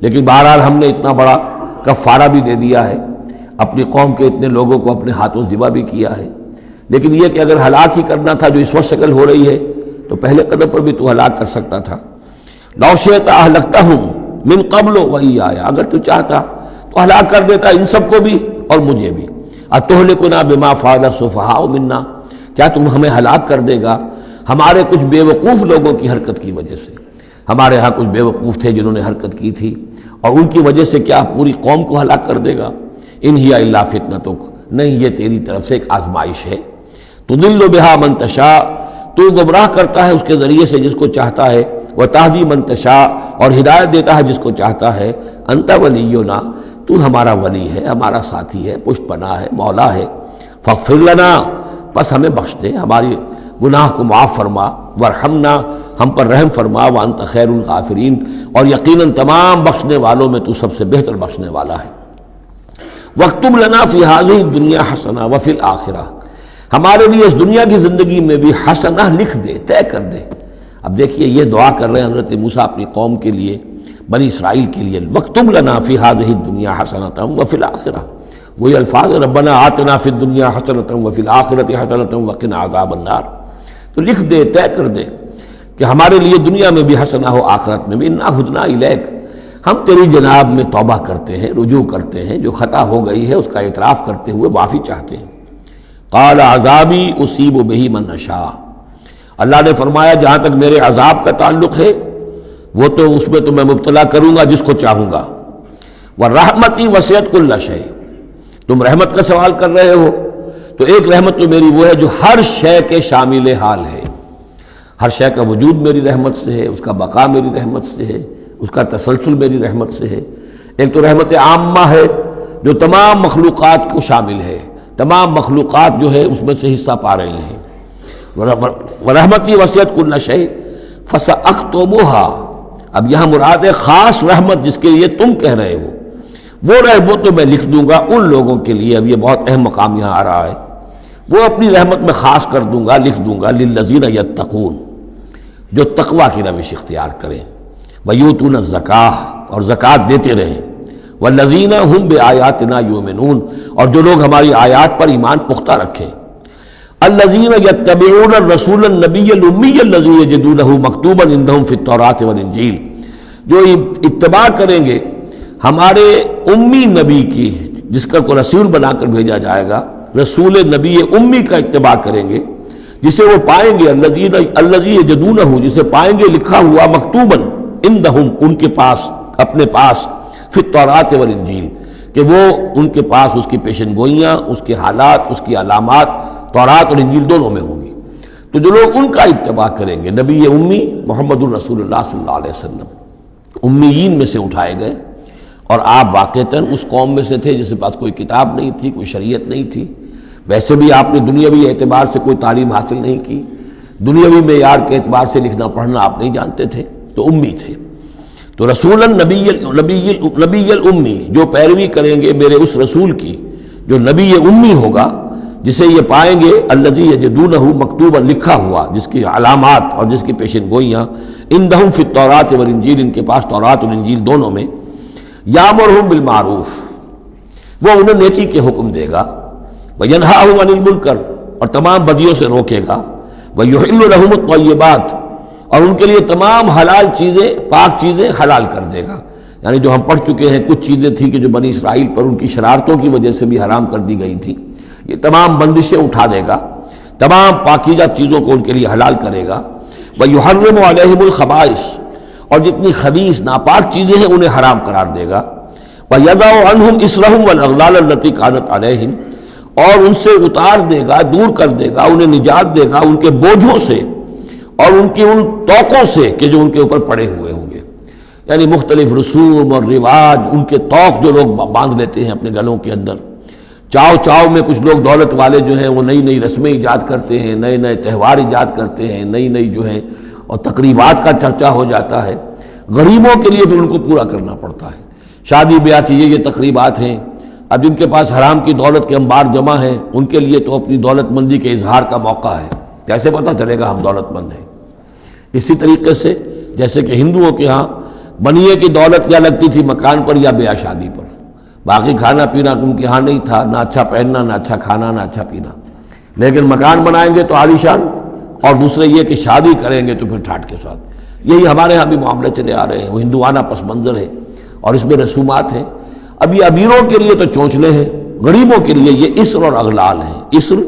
لیکن بہرحال ہم نے اتنا بڑا کفارہ بھی دے دیا ہے، اپنی قوم کے اتنے لوگوں کو اپنے ہاتھوں ذبح بھی کیا ہے. لیکن یہ کہ اگر ہلاک ہی کرنا تھا جو اس وقت شکل ہو رہی ہے تو پہلے قدم پر بھی تو ہلاک کر سکتا تھا. لو شئت اہلکتہم من قبل وایایا، اگر تو چاہتا تو ہلاک کر دیتا ان سب کو بھی اور مجھے بھی. اتہلکنا بما فعل السفہاء منا، کیا تم ہمیں ہلاک کر دے گا ہمارے کچھ بے وقوف لوگوں کی حرکت کی وجہ سے؟ ہمارے ہاں کچھ بے وقوف تھے جنہوں نے حرکت کی تھی اور ان کی وجہ سے کیا پوری قوم کو ہلاک کر دے گا؟ ان ہی الا فتنتک، نہیں یہ تیری طرف سے ایک آزمائش ہے۔ تضل بہا من تشاء، تو گمراہ کرتا ہے اس کے ذریعے سے جس کو چاہتا ہے، وتہدی من تشاء، اور ہدایت دیتا ہے جس کو چاہتا ہے۔ انت ولینا، تو ہمارا ولی ہے، ہمارا ساتھی ہے، پشت پناہ ہے، مولا ہے۔ فاغفر لنا، پس ہمیں بخش دے، ہماری گناہ کو معاف فرما، ورحمنا، ہم پر رحم فرما، وانت خیر الغافرین، اور یقیناً تمام بخشنے والوں میں تو سب سے بہتر بخشنے والا ہے۔ واکتب لنا فی ہذہ الدنیا حسنہ وفی الآخرہ، ہمارے لیے اس دنیا کی زندگی میں بھی حسنہ لکھ دے، طے کر دے۔ اب دیکھیے یہ دعا کر رہے ہیں حضرت موسیٰ اپنی قوم کے لیے، بنی اسرائیل کے لیے، واکتب لنا فی ہذہ الدنیا حسنۃ وفی الآخرہ، وہی الفاظ ربنا آتنا فی الدنیا حسنۃ وفی الآخرۃ حسنۃ وقنا عذاب النار۔ تو لکھ دے، طے کر دے کہ ہمارے لیے دنیا میں بھی حسنہ ہو، آخرت میں بھی۔ انا ہدنا الیک، ہم تیری جناب میں توبہ کرتے ہیں، رجوع کرتے ہیں، جو خطا ہو گئی ہے اس کا اعتراف کرتے ہوئے معافی چاہتے ہیں۔ قال عذابی اصیب بہ من اشاء، اللہ نے فرمایا جہاں تک میرے عذاب کا تعلق ہے وہ تو اس میں تو میں مبتلا کروں گا جس کو چاہوں گا۔ ورحمتی وسعت کل شیء، تم رحمت کا سوال کر رہے ہو تو ایک رحمت تو میری وہ ہے جو ہر شے کے شامل حال ہے، ہر شے کا وجود میری رحمت سے ہے، اس کا بقا میری رحمت سے ہے، اس کا تسلسل میری رحمت سے ہے۔ ایک تو رحمت عامہ ہے جو تمام مخلوقات کو شامل ہے، تمام مخلوقات جو ہے اس میں سے حصہ پا رہی ہیں۔ ورحمتی وسعت کل شیء فساکتبھا، اب یہاں مراد ہے خاص رحمت جس کے لیے تم کہہ رہے ہو، وہ رحمت تو میں لکھ دوں گا ان لوگوں کے لیے۔ اب یہ بہت اہم مقام یہاں آ رہا ہے، وہ اپنی رحمت میں خاص کر دوں گا، لکھ دوں گا، للذین یتقون، جو تقوی کی روش اختیار کریں، ویؤتون الزکاۃ، اور زکوٰۃ دیتے رہیں، والذین ہم بآیاتنا یؤمنون، اور جو لوگ ہماری آیات پر ایمان پختہ رکھیں، الذین یتبعون الرسول النبی الامی الذی یجدونہ مکتوبا عندہم فی التوراۃ والانجیل، جو اتباع کریں گے ہمارے امی نبی کی، جس کا کو رسول بنا کر بھیجا جائے گا، رسول نبی امی کا اتباع کریں گے، جسے وہ پائیں گے، الذی یجدونہ، جسے پائیں گے لکھا ہوا، مکتوباً عندہم، ان کے پاس، اپنے پاس، فی التوراۃ والانجیل، کہ وہ ان کے پاس اس کی پیشن گوئیاں، اس کے حالات، اس کی علامات تورات اور انجیل دونوں میں ہوں گی۔ تو جو لوگ ان کا اتباع کریں گے، نبی امی محمد الرسول اللہ صلی اللہ علیہ وسلم امیین میں سے اٹھائے گئے، اور آپ واقعتاً اس قوم میں سے تھے جس کے پاس کوئی کتاب نہیں تھی، کوئی شریعت نہیں تھی، ویسے بھی آپ نے دنیاوی اعتبار سے کوئی تعلیم حاصل نہیں کی، دنیاوی معیار کے اعتبار سے لکھنا پڑھنا آپ نہیں جانتے تھے، تو امی تھے۔ تو رسول نبی الامی، جو پیروی کریں گے میرے اس رسول کی جو نبی امی ہوگا، جسے یہ پائیں گے، الذی یجدونہ مکتوبا، لکھا ہوا، جس کی علامات اور جس کی پیشن گوئیاں، عندہم فی التوراۃ والانجیل، ان کے پاس تورات اور انجیل دونوں میں، یامرہم بالمعروف، وہ انہیں نیکی کے حکم دے گا، وینہاہم عن المنکر، اور تمام بدیوں سے روکے گا، ویحل لہم الطیبات، اور ان کے لیے تمام حلال چیزیں، پاک چیزیں حلال کر دے گا۔ یعنی جو ہم پڑھ چکے ہیں، کچھ چیزیں تھیں کہ جو بنی اسرائیل پر ان کی شرارتوں کی وجہ سے بھی حرام کر دی گئی تھی، یہ تمام بندشیں اٹھا دے گا، تمام پاکیزہ چیزوں کو ان کے لیے حلال کرے گا۔ وَيُحَرِّمُ عَلَيْهِمُ الْخَبَائِثَ، اور جتنی خبیث ناپاک چیزیں ہیں انہیں حرام قرار دے گا۔ وَيَضَعُ عَنْهُمْ إِصْرَهُمْ وَالْأَغْلَالَ الَّتِي كَانَتْ عَلَيْهِمْ، اور ان سے اتار دے گا، دور کر دے گا، انہیں نجات دے گا ان کے بوجھوں سے اور ان کی ان توقوں سے کہ جو ان کے اوپر پڑے ہوئے ہوں گے۔ یعنی مختلف رسوم اور رواج، ان کے توق جو لوگ باندھ لیتے ہیں اپنے گلوں کے اندر، چاؤ چاؤ میں کچھ لوگ دولت والے جو ہیں وہ نئی نئی رسمیں ایجاد کرتے ہیں، نئے نئے تہوار ایجاد کرتے ہیں، نئی نئی جو ہے اور تقریبات کا چرچا ہو جاتا ہے۔ غریبوں کے لیے پھر ان کو پورا کرنا پڑتا ہے، شادی بیاہ کی یہ تقریبات ہیں۔ اب جن کے پاس حرام کی دولت کے انبار جمع ہیں، ان کے لیے تو اپنی دولت مندی کے اظہار کا موقع ہے، کیسے پتہ چلے گا ہم دولت مند ہیں؟ اسی طریقے سے جیسے کہ ہندوؤں کے ہاں بنیے کی دولت یا لگتی تھی مکان پر یا بیاہ شادی پر، باقی کھانا پینا ان کے ہاں نہیں تھا، نہ اچھا پہننا، نہ اچھا کھانا، نہ اچھا پینا، لیکن مکان بنائیں گے تو عالیشان، اور دوسرے یہ کہ شادی کریں گے تو پھر ٹھاٹ کے ساتھ۔ یہی ہمارے ہاں بھی معاملے چلے آ رہے ہیں، وہ ہندوانہ پس منظر ہے اور اس میں رسومات ہیں۔ اب یہ امیروں کے لیے تو چونچلے ہیں، غریبوں کے لیے یہ اسر اور اغلال ہیں۔ اسر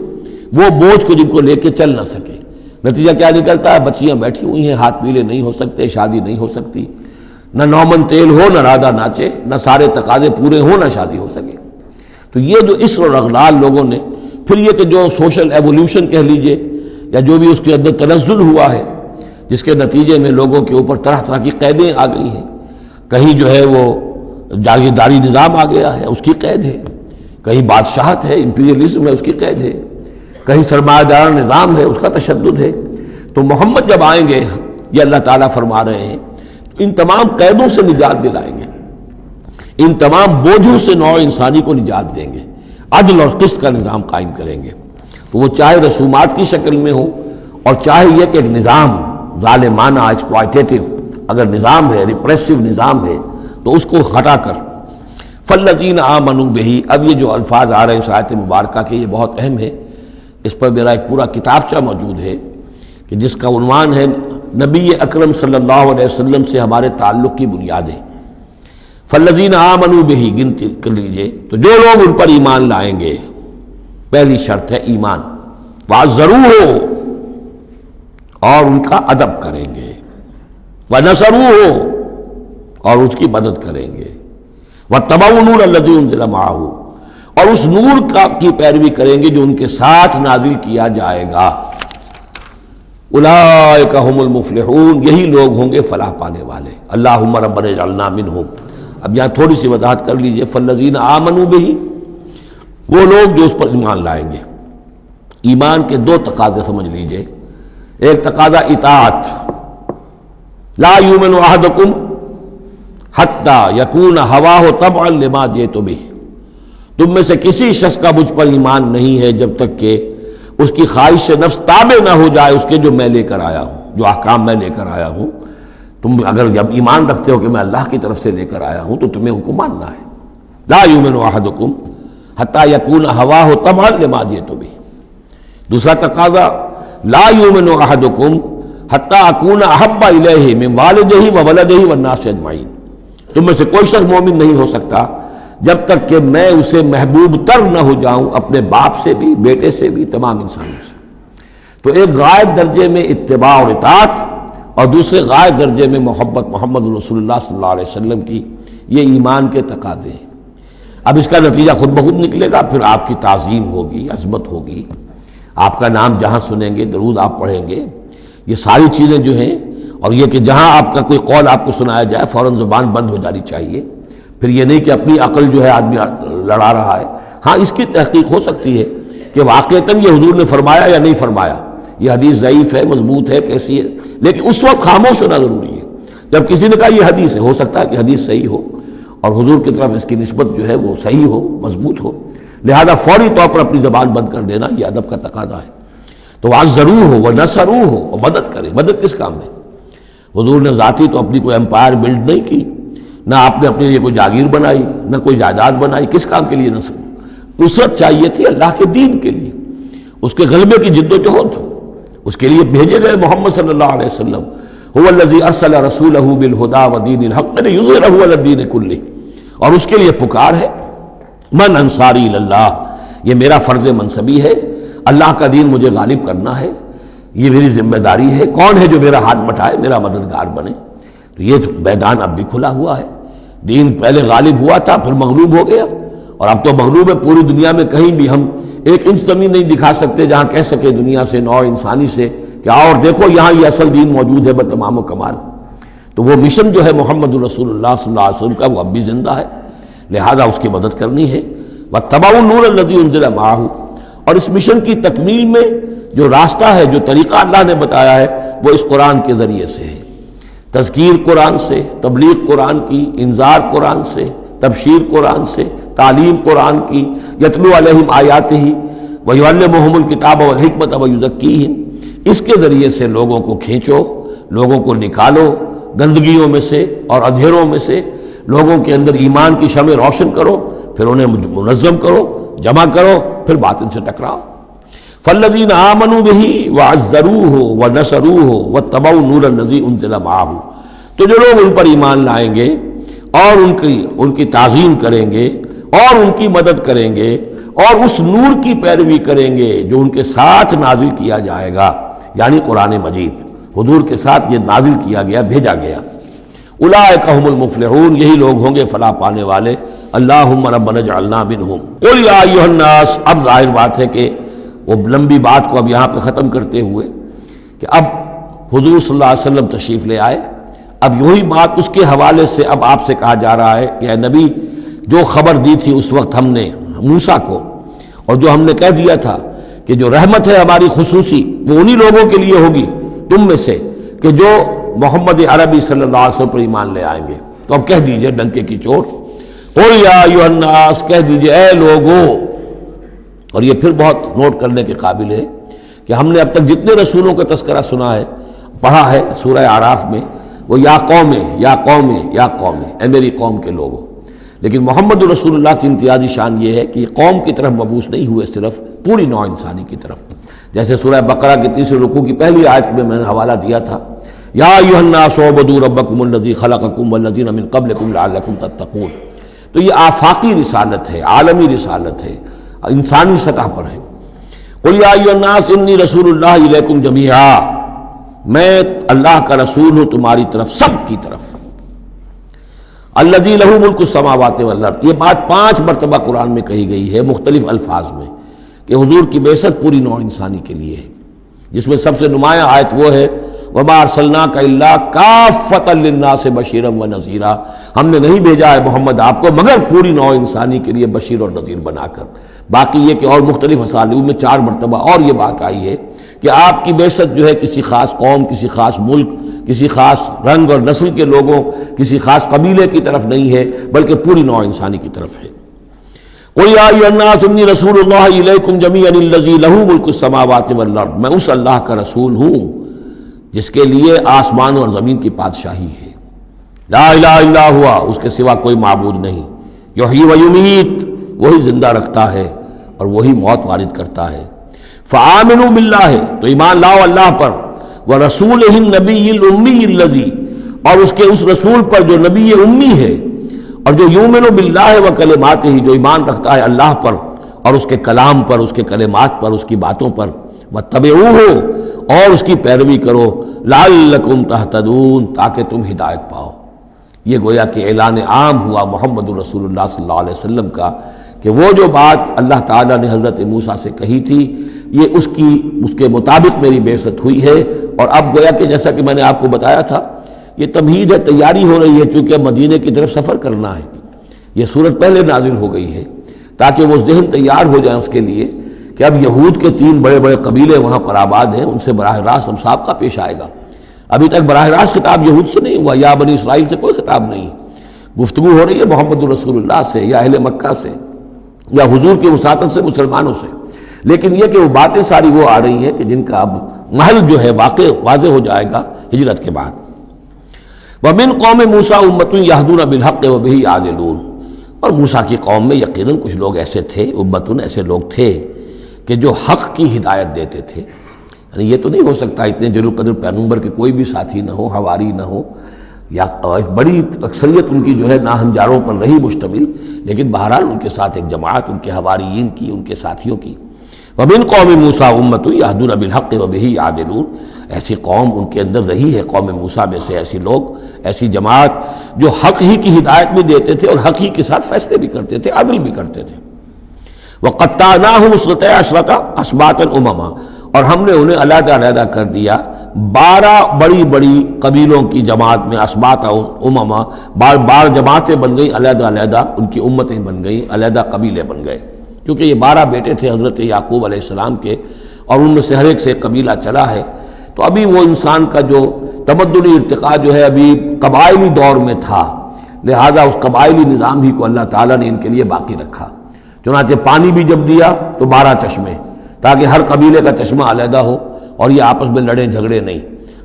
وہ بوجھ کو جن کو لے کے چل نہ سکے، نتیجہ کیا نکلتا ہے؟ بچیاں بیٹھی ہوئی ہیں، ہاتھ پیلے نہیں ہو سکتے، شادی نہیں ہو سکتی، نہ نومن تیل ہو، نہ رادہ ناچے، نہ سارے تقاضے پورے ہوں، نہ شادی ہو سکے۔ تو یہ جو اسر اور اغلال لوگوں نے، پھر یہ کہ جو سوشل ایولیوشن کہہ لیجئے یا جو بھی اس کے اندر تنزل ہوا ہے، جس کے نتیجے میں لوگوں کے اوپر طرح طرح کی قیدیں آ گئی ہیں، کہیں جو ہے وہ جاگیرداری نظام آ گیا ہے، اس کی قید ہے، کہیں بادشاہت ہے، امپیریلزم ہے، اس کی قید ہے، کہیں سرمایہ دار نظام ہے، اس کا تشدد ہے۔ تو محمد جب آئیں گے، یہ اللہ تعالیٰ فرما رہے ہیں، تو ان تمام قیدوں سے نجات دلائیں گے، ان تمام بوجھوں سے نوع انسانی کو نجات دیں گے، عدل اور قسط کا نظام قائم کریں گے۔ تو وہ چاہے رسومات کی شکل میں ہو، اور چاہے یہ کہ ایک نظام ظالمانہ ایکسپلائٹیٹو اگر نظام ہے، ریپریسو نظام ہے، تو اس کو ہٹا کر فالذین آمنوا بہ۔ اب یہ جو الفاظ آ رہے ہیں اس آیت مبارکہ کے، یہ بہت اہم ہے، اس پر میرا ایک پورا کتابچہ موجود ہے کہ جس کا عنوان ہے نبی اکرم صلی اللہ علیہ وسلم سے ہمارے تعلق کی بنیادیں۔ فالذین آمنوا بہ، گنتی کر لیجئے، تو جو لوگ ان پر ایمان لائیں گے، پہلی شرط ہے ایمان، وعزروہ، اور ان کا ادب کریں گے، ونصروہ، اور اس کی مدد کریں گے، واتبعوا النور الذی انزل معہ، اور اس نور کی پیروی کریں گے جو ان کے ساتھ نازل کیا جائے گا۔ اولئک هم المفلحون، یہی لوگ ہوں گے فلاح پانے والے۔ اللہم ربنا اجعلنا منہم۔ اب یہاں تھوڑی سی وضاحت کر لیجئے، فالذین آمنوا بہ، وہ لوگ جو اس پر ایمان لائیں گے۔ ایمان کے دو تقاضے سمجھ لیجئے، ایک تقاضا اطاعت، لا یؤمن احدکم حتی یکون ہواہ طبعا لما جئت بہ، تم میں سے کسی شخص کا مجھ پر ایمان نہیں ہے جب تک کہ اس کی خواہش نفس تابع نہ ہو جائے اس کے جو میں لے کر آیا ہوں، جو احکام میں لے کر آیا ہوں۔ تم اگر جب ایمان رکھتے ہو کہ میں اللہ کی طرف سے لے کر آیا ہوں تو تمہیں حکم ماننا ہے۔ لا یؤمن احدکم حتی یکون ہواہ طبعا لما جئت بہ۔ دوسرا تقاضا، لا یؤمن احدکم حتی اکون احب الیہ من والدہ وولدہ والناس اجمعین، تم میں سے کوئی شخص مومن نہیں ہو سکتا جب تک کہ میں اسے محبوب تر نہ ہو جاؤں، اپنے باپ سے بھی، بیٹے سے بھی، تمام انسانوں سے۔ تو ایک غائب درجے میں اتباع اور اطاعت، اور دوسرے غائب درجے میں محبت محمد رسول اللہ صلی اللہ علیہ وسلم کی، یہ ایمان کے تقاضے ہیں۔ اب اس کا نتیجہ خود بخود نکلے گا، پھر آپ کی تعظیم ہوگی، عظمت ہوگی، آپ کا نام جہاں سنیں گے، درود آپ پڑھیں گے، یہ ساری چیزیں جو ہیں، اور یہ کہ جہاں آپ کا کوئی قول آپ کو سنایا جائے فوراً زبان بند ہو جانی چاہیے۔ پھر یہ نہیں کہ اپنی عقل جو ہے آدمی لڑا رہا ہے، ہاں اس کی تحقیق ہو سکتی ہے کہ واقعتاً یہ حضور نے فرمایا یا نہیں فرمایا، یہ حدیث ضعیف ہے، مضبوط ہے، کیسی ہے، لیکن اس وقت خاموش ہونا ضروری ہے۔ جب کسی نے کہا یہ حدیث ہے، ہو سکتا ہے کہ حدیث صحیح ہو اور حضور کی طرف اس کی نسبت جو ہے وہ صحیح ہو، مضبوط ہو، لہذا فوری طور پر اپنی زبان بند کر دینا یہ ادب کا تقاضا ہے۔ تو وعزروہ ہو ونصروہ ہو، اور مدد کرے۔ مدد کس کام میں؟ حضور نے ذاتی تو اپنی کوئی امپائر بلڈ نہیں کی، نہ آپ نے اپنے لیے کوئی جاگیر بنائی، نہ کوئی جائیداد بنائی، کس کام کے لیے؟ نصرت چاہیے تھی اللہ کے دین کے لیے، اس کے غلبے کی جد و جہد، اس کے لیے بھیجے گئے محمد صلی اللہ علیہ وسلم۔ هو الذی ارسل رسولہ بالہدی ودین الحق لیظہرہ علی الدین کلہ، اور اس کے لیے پکار ہے من انصاری اللہ، یہ میرا فرض منصبی ہے، اللہ کا دین مجھے غالب کرنا ہے، یہ میری ذمہ داری ہے۔ کون ہے جو میرا ہاتھ بٹھائے، میرا مددگار بنے؟ تو یہ میدان اب بھی کھلا ہوا ہے۔ دین پہلے غالب ہوا تھا، پھر مغلوب ہو گیا، اور اب تو مغلوب ہے۔ پوری دنیا میں کہیں بھی ہم ایک انچ زمین نہیں دکھا سکتے جہاں کہہ سکے دنیا سے، نوع انسانی سے کہ اور دیکھو یہاں یہ اصل دین موجود ہے بتمام و کمال۔ تو وہ مشن جو ہے محمد رسول اللہ صلی اللہ علیہ وسلم کا، وہ اب بھی زندہ ہے، لہذا اس کی مدد کرنی ہے۔ واتبعوا النور الذی انزل معہ، اور اس مشن کی تکمیل میں جو راستہ ہے، جو طریقہ اللہ نے بتایا ہے، وہ اس قرآن کے ذریعے سے ہے۔ تذکیر قرآن سے، تبلیغ قرآن کی، انذار قرآن سے، تبشیر قرآن سے، تعلیم قرآن کی، یتلو علیہم آیاتہ ویعلمہم الکتاب والحکمۃ ویزکیہم، اس کے ذریعے سے لوگوں کو کھینچو، لوگوں کو نکالو گندگیوں میں سے اور اندھیروں میں سے، لوگوں کے اندر ایمان کی شمع روشن کرو، پھر انہیں منظم کرو، جمع کرو، پھر باطل سے ٹکراؤ۔ فالذین آمنوا بہ وعزروہ ونصروہ واتبعوا النور الذی انزل معہ، تو جو لوگ ان پر ایمان لائیں گے اور ان کی تعظیم کریں گے اور ان کی مدد کریں گے اور اس نور کی پیروی کریں گے جو ان کے ساتھ نازل کیا جائے گا، یعنی قرآن مجید حضور کے ساتھ یہ نازل کیا گیا، بھیجا گیا۔ اولئک هم المفلحون، یہی لوگ ہوں گے فلاح پانے والے۔ اللہم ربنا اجعلنا منہم۔ قل یا ایھا الناس، اب ظاہر بات ہے کہ وہ لمبی بات کو اب یہاں پہ ختم کرتے ہوئے کہ اب حضور صلی اللہ علیہ وسلم تشریف لے آئے، اب یہی بات اس کے حوالے سے اب آپ سے کہا جا رہا ہے کہ اے نبی، جو خبر دی تھی اس وقت ہم نے موسیٰ کو، اور جو ہم نے کہہ دیا تھا کہ جو رحمت ہے ہماری خصوصی وہ انہی لوگوں کے لیے ہوگی تم میں سے کہ جو محمد عربی صلی اللہ علیہ وسلم پر ایمان لے آئیں گے، تو اب کہہ دیجئے ڈنکے کی چوٹ، قل یا ایھا الناس، کہہ دیجئے اے لوگو۔ اور یہ پھر بہت نوٹ کرنے کے قابل ہے کہ ہم نے اب تک جتنے رسولوں کا تذکرہ سنا ہے، پڑھا ہے سورہ اعراف میں، وہ یا قوم یا قوم یا قوم، اے میری قوم کے لوگوں۔ لیکن محمد رسول اللہ کی امتیازی شان یہ ہے کہ یہ قوم کی طرف مبعوث نہیں ہوئے، صرف پوری نوع انسانی کی طرف، جیسے سورہ بقرہ کے تیسرے رکوع کی پہلی آیت میں نے حوالہ دیا تھا، یا ایھا الناس اعبدوا ربکم الذی خلقکم والذین من قبلکم لعلکم تتقون۔ تو یہ آفاقی رسالت ہے، عالمی رسالت ہے، انسانی سطح پر ہے۔ قل یا ایھا الناس انی رسول اللہ الیکم جمیعا، میں اللہ کا رسول ہوں تمہاری طرف، سب کی طرف۔ الذی لہ ملک السماوات والارض، یہ بات 5 مرتبہ قرآن میں کہی گئی ہے مختلف الفاظ میں کہ حضور کی بعثت پوری نوع انسانی کے لیے ہے، جس میں سب سے نمایاں آیت وہ ہے وما ارسلناک الا کافۃ للناس بشیرا ونذیرا، ہم نے نہیں بھیجا ہے محمد آپ کو مگر پوری نوع انسانی کے لیے بشیر اور نذیر بنا کر۔ باقی یہ کہ اور مختلف اسالیب میں 4 مرتبہ اور یہ بات آئی ہے کہ آپ کی بعثت جو ہے کسی خاص قوم، کسی خاص ملک، کسی خاص رنگ اور نسل کے لوگوں، کسی خاص قبیلے کی طرف نہیں ہے، بلکہ پوری نوع انسانی کی طرف ہے۔ قل یا ایھا الناس انی رسول اللہ الیکم جمیعا الذی لہ ملک السماوات والارض، میں اس اللہ کا رسول ہوں جس کے لیے آسمان اور زمین کی بادشاہی ہے، لا الہ الا ہوا، اس کے سوا کوئی معبود نہیں، یحیی و یمیت، وہی زندہ رکھتا ہے اور وہی موت وارد کرتا ہے۔ فآمنوا باللہ، تو ایمان لاؤ اللہ پر، ورسولہ النبی الامی الذی، اور اس کے اس رسول پر جو نبی امی ہے، اور جو یؤمن باللہ وکلماتہ، جو ایمان رکھتا ہے اللہ پر اور اس کے کلام پر، اس کے کلمات پر، اس کی باتوں پر، واتبعوہ، اور اس کی پیروی کرو، لعلکم تہتدون، تاکہ تم ہدایت پاؤ۔ یہ گویا کہ اعلان عام ہوا محمد رسول اللہ صلی اللہ علیہ وسلم کا کہ وہ جو بات اللہ تعالیٰ نے حضرت موسیٰ سے کہی تھی، یہ اس کے مطابق میری بعثت ہوئی ہے۔ اور اب گویا کہ جیسا کہ میں نے آپ کو بتایا تھا، یہ تمہید ہے، تیاری ہو رہی ہے، چونکہ مدینے کی طرف سفر کرنا ہے، یہ صورت پہلے نازل ہو گئی ہے تاکہ وہ ذہن تیار ہو جائے اس کے لیے کہ اب یہود کے 3 بڑے بڑے قبیلے وہاں پر آباد ہیں، ان سے براہ راست مسابقہ پیش آئے گا۔ ابھی تک براہ راست خطاب یہود سے نہیں ہوا، یا بنی اسرائیل سے کوئی خطاب نہیں، گفتگو ہو رہی ہے محمد رسول اللہ سے یا اہل مکہ سے یا حضور کی وساطت سے مسلمانوں سے، لیکن یہ کہ وہ باتیں ساری وہ آ رہی ہیں کہ جن کا اب محل جو ہے واضح ہو جائے گا ہجرت کے بعد۔ وَمِن قوم موسیٰ أُمَّةٌ يَهْدُونَ بِالْحَقِّ وَبِهِ يَعْدِلُونَ، اور موسیٰ کی قوم میں یقیناً کچھ لوگ ایسے تھے، امتن ایسے لوگ تھے کہ جو حق کی ہدایت دیتے تھے۔ یعنی یہ تو نہیں ہو سکتا اتنے جلیل القدر پیغمبر کے کوئی بھی ساتھی نہ ہو، حواری نہ ہو، یا بڑی اکثریت ان کی جو ہے ناہنجاروں پر رہی مشتمل، لیکن بہرحال ان کے ساتھ ایک جماعت ان کے حواریین کی، ان کے ساتھیوں کی۔ وَمِن قوم موسیٰ أُمَّةٌ يَهْدُونَ بِالْحَقِّ وَبِهِ يَعْدِلُونَ، ایسی قوم ان کے اندر رہی ہے، قوم موسیٰ میں سے ایسی لوگ، ایسی جماعت جو حق ہی کی ہدایت بھی دیتے تھے اور حق ہی کے ساتھ فیصلے بھی کرتے تھے، عدل بھی کرتے تھے۔ وَقَطَّعْنَاهُمْ اثْنَتَيْ عَشْرَةَ أَسْبَاطًا أُمَمًا، اور ہم نے انہیں علیحدہ علیحدہ کر دیا 12 بڑی بڑی قبیلوں کی جماعت میں، اسباط امما، بار جماعتیں بن گئیں، علیحدہ علیحدہ ان کی امتیں بن گئیں، علیحدہ قبیلے بن گئے، کیونکہ یہ 12 بیٹے تھے حضرت یعقوب علیہ السلام کے، اور ان میں سے ہر ایک سے ایک قبیلہ چلا ہے۔ تو ابھی وہ انسان کا جو تمدنی ارتقاء جو ہے ابھی قبائلی دور میں تھا، لہذا اس قبائلی نظام ہی کو اللہ تعالیٰ نے ان کے لیے باقی رکھا۔ چنانچہ پانی بھی جب دیا تو 12 چشمے، تاکہ ہر قبیلے کا چشمہ علیحدہ ہو اور یہ آپس میں لڑیں جھگڑے نہیں۔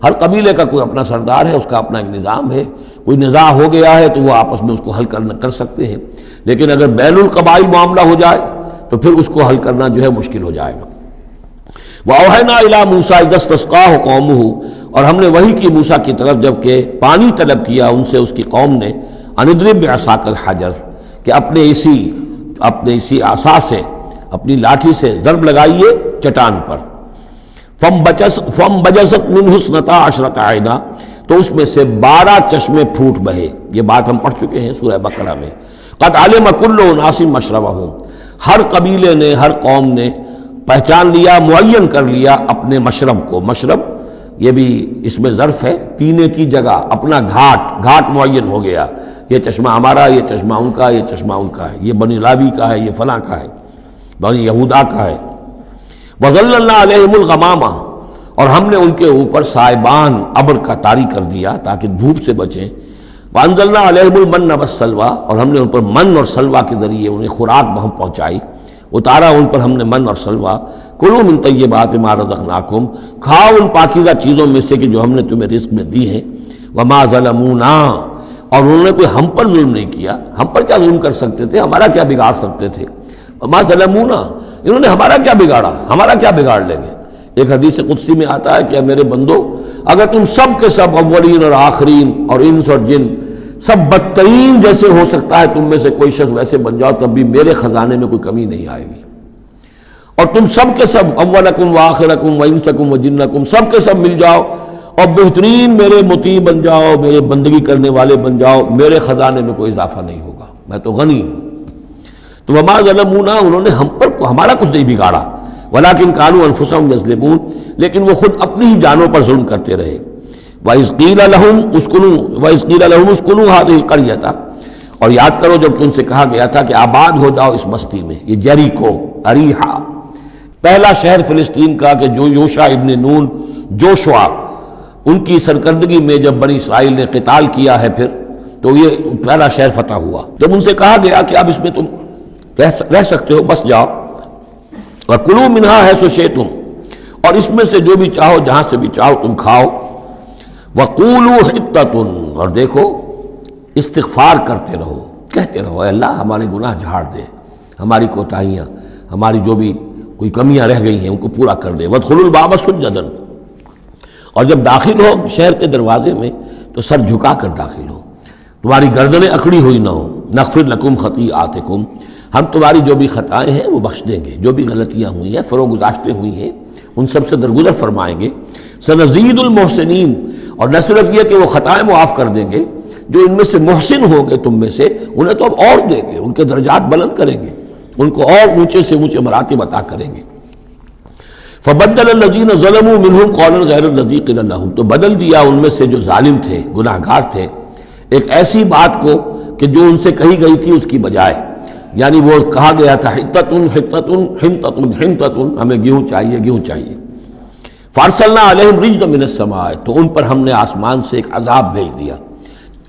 ہر قبیلے کا کوئی اپنا سردار ہے، اس کا اپنا ایک نظام ہے، کوئی نزاع ہو گیا ہے تو وہ آپس میں اس کو حل کر سکتے ہیں، لیکن اگر بین القبائل معاملہ ہو جائے تو پھر اس کو حل کرنا جو ہے مشکل ہو جائے گا۔ وَأَوْحَيْنَا إِلَىٰ مُوسَىٰ إِذِ اسْتَسْقَاهُ قَوْمُهُ، اور ہم نے وحی کی موسیٰ کی طرف جب کہ پانی طلب کیا ان سے اس کی قوم نے، أَنِ اضْرِب بِعَصَاكَ الْحَجَرَ، کہ اپنے اسی عصا سے، اپنی لاٹھی سے ضرب لگائیے چٹان پر۔ فَانبَجَسَتْ مِنْهُ اثْنَتَا عَشْرَةَ عَيْنًا، تو اس میں سے 12 چشمے پھوٹ بہے. یہ بات ہم پڑھ چکے ہیں سورہ بقرہ میں. قد علم کل اناس مشربہم، ہر قبیلے نے، ہر قوم نے پہچان لیا، معین کر لیا اپنے مشرب کو. مشرب یہ بھی اس میں ظرف ہے، پینے کی جگہ، اپنا گھاٹ معین ہو گیا. یہ چشمہ ہمارا، یہ چشمہ ان کا، یہ چشمہ ان کا ہے، یہ بنی لاوی کا ہے، یہ فلاں کا ہے، بنی یہودا کا ہے. وَظَلَّلْنَا عَلَيْهِمُ الْغَمَامَ، اور ہم نے ان کے اوپر سائبان ابر کا طاری کر دیا تاکہ دھوپ سے بچیں. وَأَنزَلْنَا عَلَيْهِمُ الْمَنَّ وَالسَّلْوَىٰ، اور ہم نے ان پر من اور سلوہ کے ذریعے انہیں خوراک ہم پہنچائی، اتارا ان پر ہم نے من اور سلوہ. کلوا من طیبات ما رزقناکم، کھاؤ ان پاکیزہ چیزوں میں سے کہ جو ہم نے تمہیں رزق میں دی ہیں. وما ظلمونا، اور انہوں نے کوئی ہم پر ظلم نہیں کیا. ہم پر کیا ظلم کر سکتے تھے، ہمارا کیا بگاڑ سکتے تھے. وما ظلمونا، انہوں نے ہمارا کیا بگاڑا، ہمارا کیا بگاڑ لیں گے. ایک حدیث قدسی میں آتا ہے کہ میرے بندو، اگر تم سب کے سب اولین اور آخرین اور انس اور جن سب بدترین جیسے ہو سکتا ہے تم میں سے کوئی شخص ویسے بن جاؤ تب بھی میرے خزانے میں کوئی کمی نہیں آئے گی. اور تم سب کے سب اولکم و آخرکم و انسکم و جنکم سب کے سب مل جاؤ اور بہترین میرے مطیع بن جاؤ، میرے بندگی کرنے والے بن جاؤ، میرے خزانے میں کوئی اضافہ نہیں ہوگا، میں تو غنی ہوں. تو وما ظلمونا، انہوں نے ہم پر ہمارا کچھ نہیں بگاڑا. ولکن کانوا انفسہم یظلمون، لیکن وہ خود اپنی ہی جانوں پر ظلم کرتے رہے. وَإِذْ قِيلَ لَهُمُ اسْكُنُوا هَٰذِهِ الْقَرْيَةَ، اور یاد کرو جب ان سے کہا گیا تھا کہ آباد ہو جاؤ اس بستی میں. یہ جیریکو، اریحا، پہلا شہر فلسطین کا کہ جو یوشع ابن نون، جوشوا، ان کی سرکردگی میں جب بنی اسرائیل نے قتال کیا ہے پھر تو یہ پہلا شہر فتح ہوا. جب ان سے کہا گیا کہ اب اس میں تم رہ سکتے ہو، بس جاؤ. وَكُلُوا مِنْهَا حَيْثُ شِئْتُمْ، اور اس میں سے جو بھی چاہو، جہاں سے بھی چاہو تم کھاؤ. وَقُولُوا حِطَّةٌ، اور دیکھو استغفار کرتے رہو، کہتے رہو اے اللہ ہمارے گناہ جھاڑ دے، ہماری کوتاہیاں، ہماری جو بھی کوئی کمیاں رہ گئی ہیں ان کو پورا کر دے. وَادْخُلُوا الْبَابَ سُجَّدًا، اور جب داخل ہو شہر کے دروازے میں تو سر جھکا کر داخل ہو، تمہاری گردنیں اکڑی ہوئی نہ ہو. نغفر لکم خطیئاتکم، ہم تمہاری جو بھی خطائیں ہیں وہ بخش دیں گے، جو بھی غلطیاں ہوئی ہیں، فروغ گزاشتیں ہوئی ہیں، ان سب سے درگزر فرمائیں گے. سنزید المحسنین، اور نہ صرف یہ کہ وہ خطائیں معاف کر دیں گے، جو ان میں سے محسن ہوں گے تم میں سے انہیں تو اب اور دیں گے، ان کے درجات بلند کریں گے، ان کو اور اونچے سے اونچے مراتب عطا کریں گے. فبدل الذین ظلموا منہم قولا غیر الذی قیل لہم، تو بدل دیا ان میں سے جو ظالم تھے، گناہ گار تھے، ایک ایسی بات کو کہ جو ان سے کہی گئی تھی اس کی بجائے. یعنی وہ کہا گیا تھا حطتن حطتن حنطتن حنطتن، ہمیں گیہوں چاہیے، گیہوں چاہیے. فارسلنا علیہم رجزا من السماء، تو ان پر ہم نے آسمان سے ایک عذاب بھیج دیا.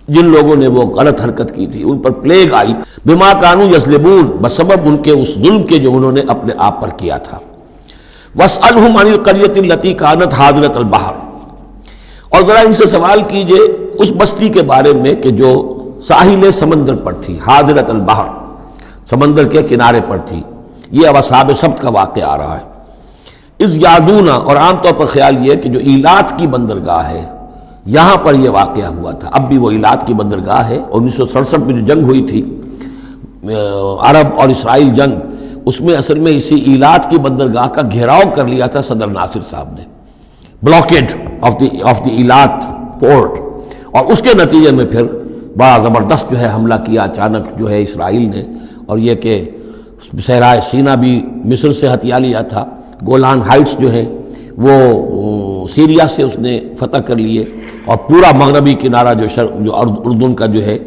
جن لوگوں نے وہ غلط حرکت کی تھی ان پر پلیگ آئی، بما کانوا یظلمون، بسبب ان کے اس ظلم کے جو انہوں نے اپنے آپ پر کیا تھا. واسألہم عن القریۃ التی کانت حاضرۃ البحر، اور ذرا ان سے سوال کیجئے اس بستی کے بارے میں کہ جو ساحل سمندر پر تھی، حاضرۃ البحر، سمندر کے کنارے پر تھی. یہ اب اصحاب سبت کا واقعہ آ رہا ہے. اس یادونا، اور عام طور پر خیال یہ کہ جو ایلات کی بندرگاہ ہے یہاں پر یہ واقعہ ہوا تھا. اب بھی وہ ایلات کی بندرگاہ ہے. 1967 میں جو جنگ ہوئی تھی عرب اور اسرائیل جنگ، اس میں اصل میں اسی ایلات کی بندرگاہ کا گھیراؤ کر لیا تھا صدر ناصر صاحب نے، بلاکیڈ آف دی ایلات پورٹ، اور اس کے نتیجے میں پھر بڑا زبردست جو ہے حملہ کیا اچانک جو ہے اسرائیل نے. اور یہ کہ صحرائے سینا بھی مصر سے ہتھیا لیا تھا، گولان ہائٹس جو ہے وہ سیریا سے اس نے فتح کر لیے، اور پورا مغربی کنارہ جو اردن کا جو ہے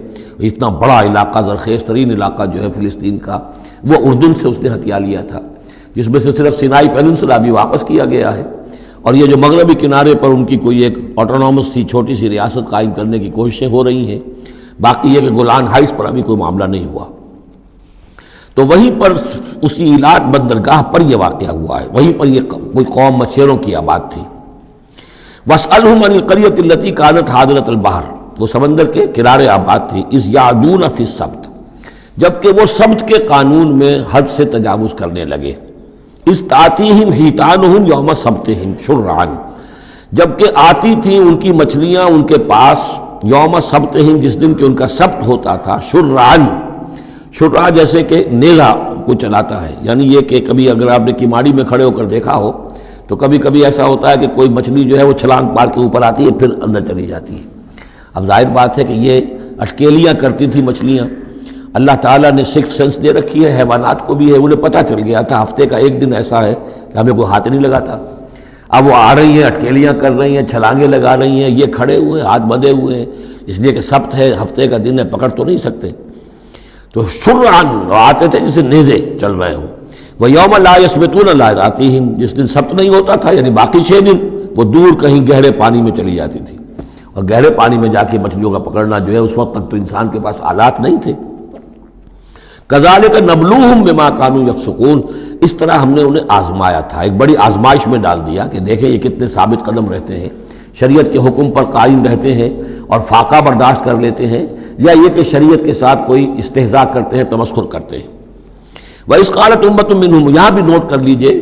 اتنا بڑا علاقہ، زرخیز ترین علاقہ جو ہے فلسطین کا، وہ اردن سے اس نے ہتھیا لیا تھا، جس میں سے صرف سینائی پیننسلا بھی واپس کیا گیا ہے. اور یہ جو مغربی کنارے پر ان کی کوئی ایک آٹونومس سی چھوٹی سی ریاست قائم کرنے کی کوششیں ہو رہی ہیں. باقی یہ کہ گولان ہائٹس پر ابھی کوئی معاملہ نہیں ہوا. تو وہیں پر اسی ایلات بندرگاہ پر یہ واقعہ ہوا ہے، وہیں پر یہ کوئی قوم مچھیروں کی آباد تھی. وَاسْأَلْهُمْ عَنِ الْقَرْيَةِ الَّتِي كَانَتْ حَاضِرَةَ الْبَحْرِ، وہ سمندر کے کنارے آباد تھی. اِذْ يَعْدُونَ فِي السَّبْتِ، جبکہ وہ سبت کے قانون میں حد سے تجاوز کرنے لگے. اِذْ تَأْتِيهِمْ حِيتَانُهُمْ يَوْمَ صَبْتِهِمْ شُرَّعًا، جبکہ آتی تھیں ان کی مچھلیاں ان کے پاس یوم صبتہم، جس دن کہ ان کا سبت ہوتا تھا. شُرَّعًا، شُرَّع جیسے کہ نیزہ کو چلاتا ہے، یعنی یہ کہ کبھی اگر آپ نے کماڑی میں کھڑے ہو کر دیکھا ہو تو کبھی کبھی ایسا ہوتا ہے کہ کوئی مچھلی جو ہے وہ چھلانگ مار کے اوپر آتی ہے پھر اندر چلی جاتی ہے۔ اب ظاہر بات ہے کہ یہ اٹکیلیاں کرتی تھی مچھلیاں، اللہ تعالیٰ نے سکس سینس دے رکھی ہے، حیوانات کو بھی ہے، انہیں پتہ چل گیا تھا ہفتے کا ایک دن ایسا ہے کہ ہمیں کوئی ہاتھ نہیں لگاتا۔ اب وہ آ رہی ہیں، اٹکیلیاں کر رہی ہیں، چھلانگیں لگا رہی ہیں، یہ کھڑے ہوئے ہاتھ بندھے ہوئے ہیں، اس لیے کہ سبت ہے، ہفتے کا دن ہے، پکڑ تو نہیں سکتے، تو شرعاً آتے تھے جسے نیزے چل رہے ہوں۔ وَيَوْمَ لَا يَسْبِتُونَ لَا يَأْتِيهِمْ، جس دن سبت نہیں ہوتا تھا یعنی باقی 6 دن وہ دور کہیں گہرے پانی میں چلی جاتی تھی، اور گہرے پانی میں جا کے مچھلیوں کا پکڑنا جو ہے اس وقت تک تو انسان کے پاس آلات نہیں تھے۔ كَذَلِكَ نَبْلُوهُمْ بِمَا كَانُوا يَفْسُقُونَ، اس طرح ہم نے انہیں آزمایا تھا، ایک بڑی آزمائش میں ڈال دیا کہ دیکھیں یہ کتنے ثابت قدم رہتے ہیں، شریعت کے حکم پر قائم رہتے ہیں اور فاقہ برداشت کر لیتے ہیں، یا یہ کہ شریعت کے ساتھ کوئی استہزاء کرتے ہیں، تمسخر کرتے ہیں۔ وَإِذْ قَالَتْ أُمَّةٌ مِّنْهُمْ، یہاں بھی نوٹ کر لیجئے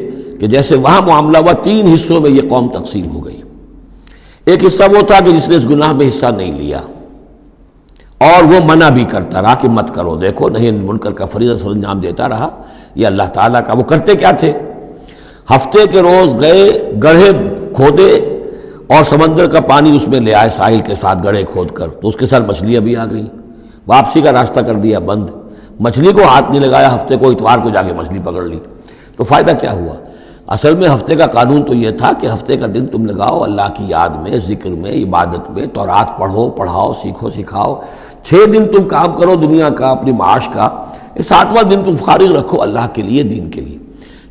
کہ جیسے وہاں معاملہ ہوا 3 حصوں میں یہ قوم تقسیم ہو گئی۔ ایک حصہ وہ تھا کہ جس نے اس گناہ میں حصہ نہیں لیا اور وہ منع بھی کرتا رہا کہ مت کرو، دیکھو نہیں منکر کا فریضہ سر انجام دیتا رہا، یہ اللہ تعالیٰ کا۔ وہ کرتے کیا تھے؟ ہفتے کے روز گئے، گڑھے کھودے اور سمندر کا پانی اس میں لے آئے ساحل کے ساتھ گڑھے کھود کر، تو اس کے ساتھ مچھلیاں بھی آ گئیں، واپسی کا راستہ کر دیا بند، مچھلی کو ہاتھ نہیں لگایا، ہفتے کو اتوار کو جا کے مچھلی پکڑ لی، تو فائدہ کیا ہوا؟ اصل میں ہفتے کا قانون تو یہ تھا کہ ہفتے کا دن تم لگاؤ اللہ کی یاد میں، ذکر میں، عبادت میں، تورات پڑھو، پڑھاؤ، سیکھو، سکھاؤ۔ 6 دن تم کام کرو دنیا کا، اپنی معاش کا، 7واں دن تم فارغ رکھو اللہ کے لیے، دین کے لیے۔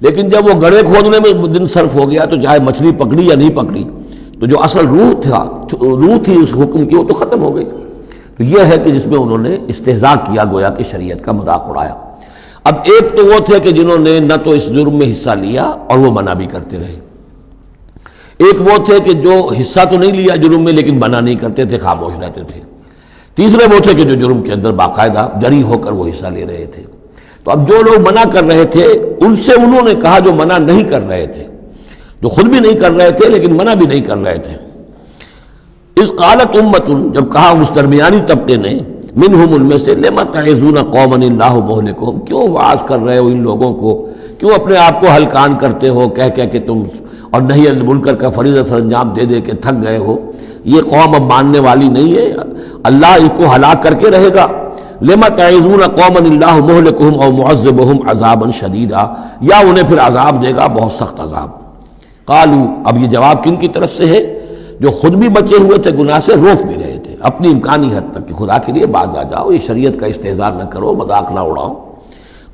لیکن جب وہ گڑھے کھودنے میں دن صرف ہو گیا تو چاہے مچھلی پکڑی یا نہیں پکڑی، تو جو اصل روح تھی اس حکم کی وہ تو ختم ہو گئی۔ تو یہ ہے کہ جس میں انہوں نے استہزاء کیا، گویا کہ شریعت کا مذاق اڑایا۔ اب ایک تو وہ تھے کہ جنہوں نے نہ تو اس جرم میں حصہ لیا اور وہ منع بھی کرتے رہے، ایک وہ تھے کہ جو حصہ تو نہیں لیا جرم میں لیکن منع نہیں کرتے تھے، خاموش رہتے تھے، تیسرے وہ تھے کہ جو جرم کے اندر باقاعدہ جری ہو کر وہ حصہ لے رہے تھے۔ تو اب جو لوگ منع کر رہے تھے ان سے انہوں نے کہا جو منع نہیں کر رہے تھے، جو خود بھی نہیں کر رہے تھے لیکن منع بھی نہیں کر رہے تھے، اس قالت امت، جب کہا اس درمیانی طبقے نے، منہم ان میں سے، لما تعظون قوما اللہ مہلکہم، کیوں واعظ کر رہے ہو ان لوگوں کو، کیوں اپنے آپ کو ہلکان کرتے ہو کہہ کہہ کہ تم، اور نہی عن المنکر کا فریضہ سر انجام دے دے کے تھک گئے ہو، یہ قوم اب ماننے والی نہیں ہے، اللہ ان کو ہلاک کر کے رہے گا۔ لما تعظون قوما اللہ مہلکہم او معذبہم عذابا شدیدا، یا انہیں پھر عذاب دے گا بہت سخت عذاب۔ قالو، اب یہ جواب کن کی طرف سے ہے؟ جو خود بھی بچے ہوئے تھے گناہ سے، روک بھی رہے تھے اپنی امکانی حد تک کہ خدا کے لیے باز آ جاؤ، یہ شریعت کا استہزاء نہ کرو، مذاق نہ اڑاؤ۔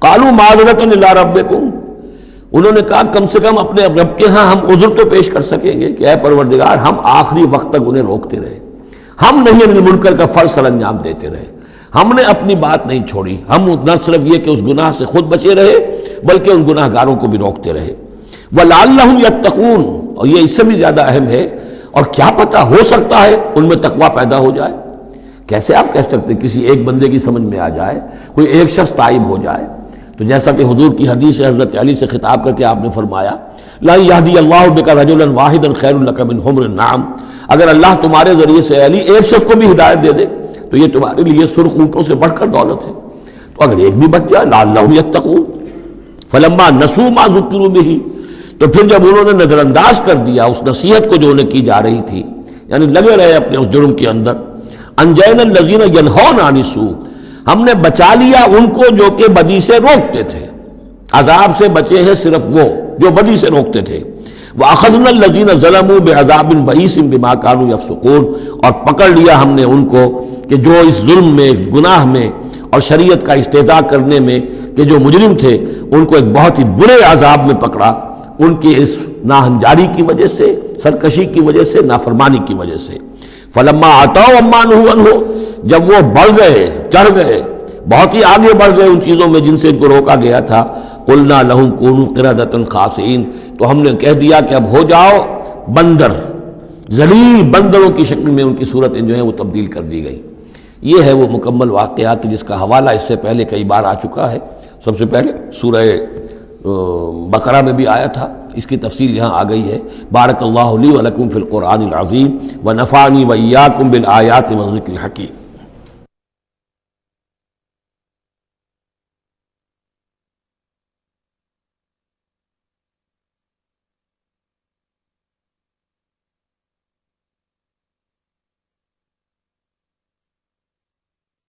قالوا معذرۃ الی ربکم، انہوں نے کہا کم سے کم اپنے رب کے ہاں ہم عذر تو پیش کر سکیں گے کہ اے پروردگار، ہم آخری وقت تک انہیں روکتے رہے، ہم نہیں عن المنکر کا فرض سر انجام دیتے رہے، ہم نے اپنی بات نہیں چھوڑی، ہم نہ صرف یہ کہ اس گناہ سے خود بچے رہے بلکہ ان گناہ گاروں کو بھی روکتے رہے۔ وَلَعَلَّهُمْ يَتَّقُونَ، اور یہ اس سے بھی زیادہ اہم ہے، اور کیا پتہ ہو سکتا ہے ان میں تقویٰ پیدا ہو جائے۔ کیسے آپ کہہ سکتے کسی ایک بندے کی سمجھ میں آ جائے، کوئی ایک شخص تائب ہو جائے؟ تو جیسا کہ حضور کی حدیث ہے، حضرت علی سے خطاب کر کے آپ نے فرمایا، لا یہدی اللہ بک رجلا واحدا خیر لک من حمر النعم، اگر اللہ تمہارے ذریعے سے علی ایک شخص کو بھی ہدایت دے دے تو یہ تمہارے لیے سرخ اونٹوں سے بڑھ کر دولت ہے۔ تو اگر ایک بھی بچ جائے، لعلہم یتقون، فلما نسوا ما ذکروا بہ، تو پھر جب انہوں نے نظر انداز کر دیا اس نصیحت کو جو انہیں کی جا رہی تھی، یعنی لگے رہے اپنے اس جرم کے اندر، انجینا الذین ینہون عن السوء، ہم نے بچا لیا ان کو جو کہ بدی سے روکتے تھے، عذاب سے بچے ہیں صرف وہ جو بدی سے روکتے تھے۔ وَأَخَذْنَا الَّذِينَ ظَلَمُوا بِعَذَابٍ بَئِيسٍ بِمَا كَانُوا يَفْسُقُونَ، اور پکڑ لیا ہم نے ان کو کہ جو اس ظلم میں، گناہ میں اور شریعت کا استہزاء کرنے میں کہ جو مجرم تھے، ان کو ایک بہت ہی برے عذاب میں پکڑا، ان کی اس ناہنجاری کی وجہ سے، سرکشی کی وجہ سے، نافرمانی کی وجہ سے۔ فَلَمَّا عَتَوْا عَمَّا نُهُوا عَنْهُ، جب وہ بڑھ گئے، چڑھ گئے، بہت ہی آگے بڑھ گئے ان چیزوں میں جن سے ان کو روکا گیا تھا، قُلْنَا لَهُمْ كُونُوا قِرَدَةً خَاسِئِينَ، تو ہم نے کہہ دیا کہ اب ہو جاؤ بندر، ذلیل بندروں کی شکل میں ان کی صورتیں جو ہیں وہ تبدیل کر دی گئی۔ یہ ہے وہ مکمل واقعہ کہ جس کا حوالہ اس سے پہلے کئی بار آ چکا ہے۔ سب سے پہلے سورہ بقرہ میں بھی آیا تھا، اس کی تفصیل یہاں آ گئی ہے۔ بارک اللہ لی و لکم فی القرآن العظیم و نفعنی و ایاکم بالآیات و الذکر الحکیم۔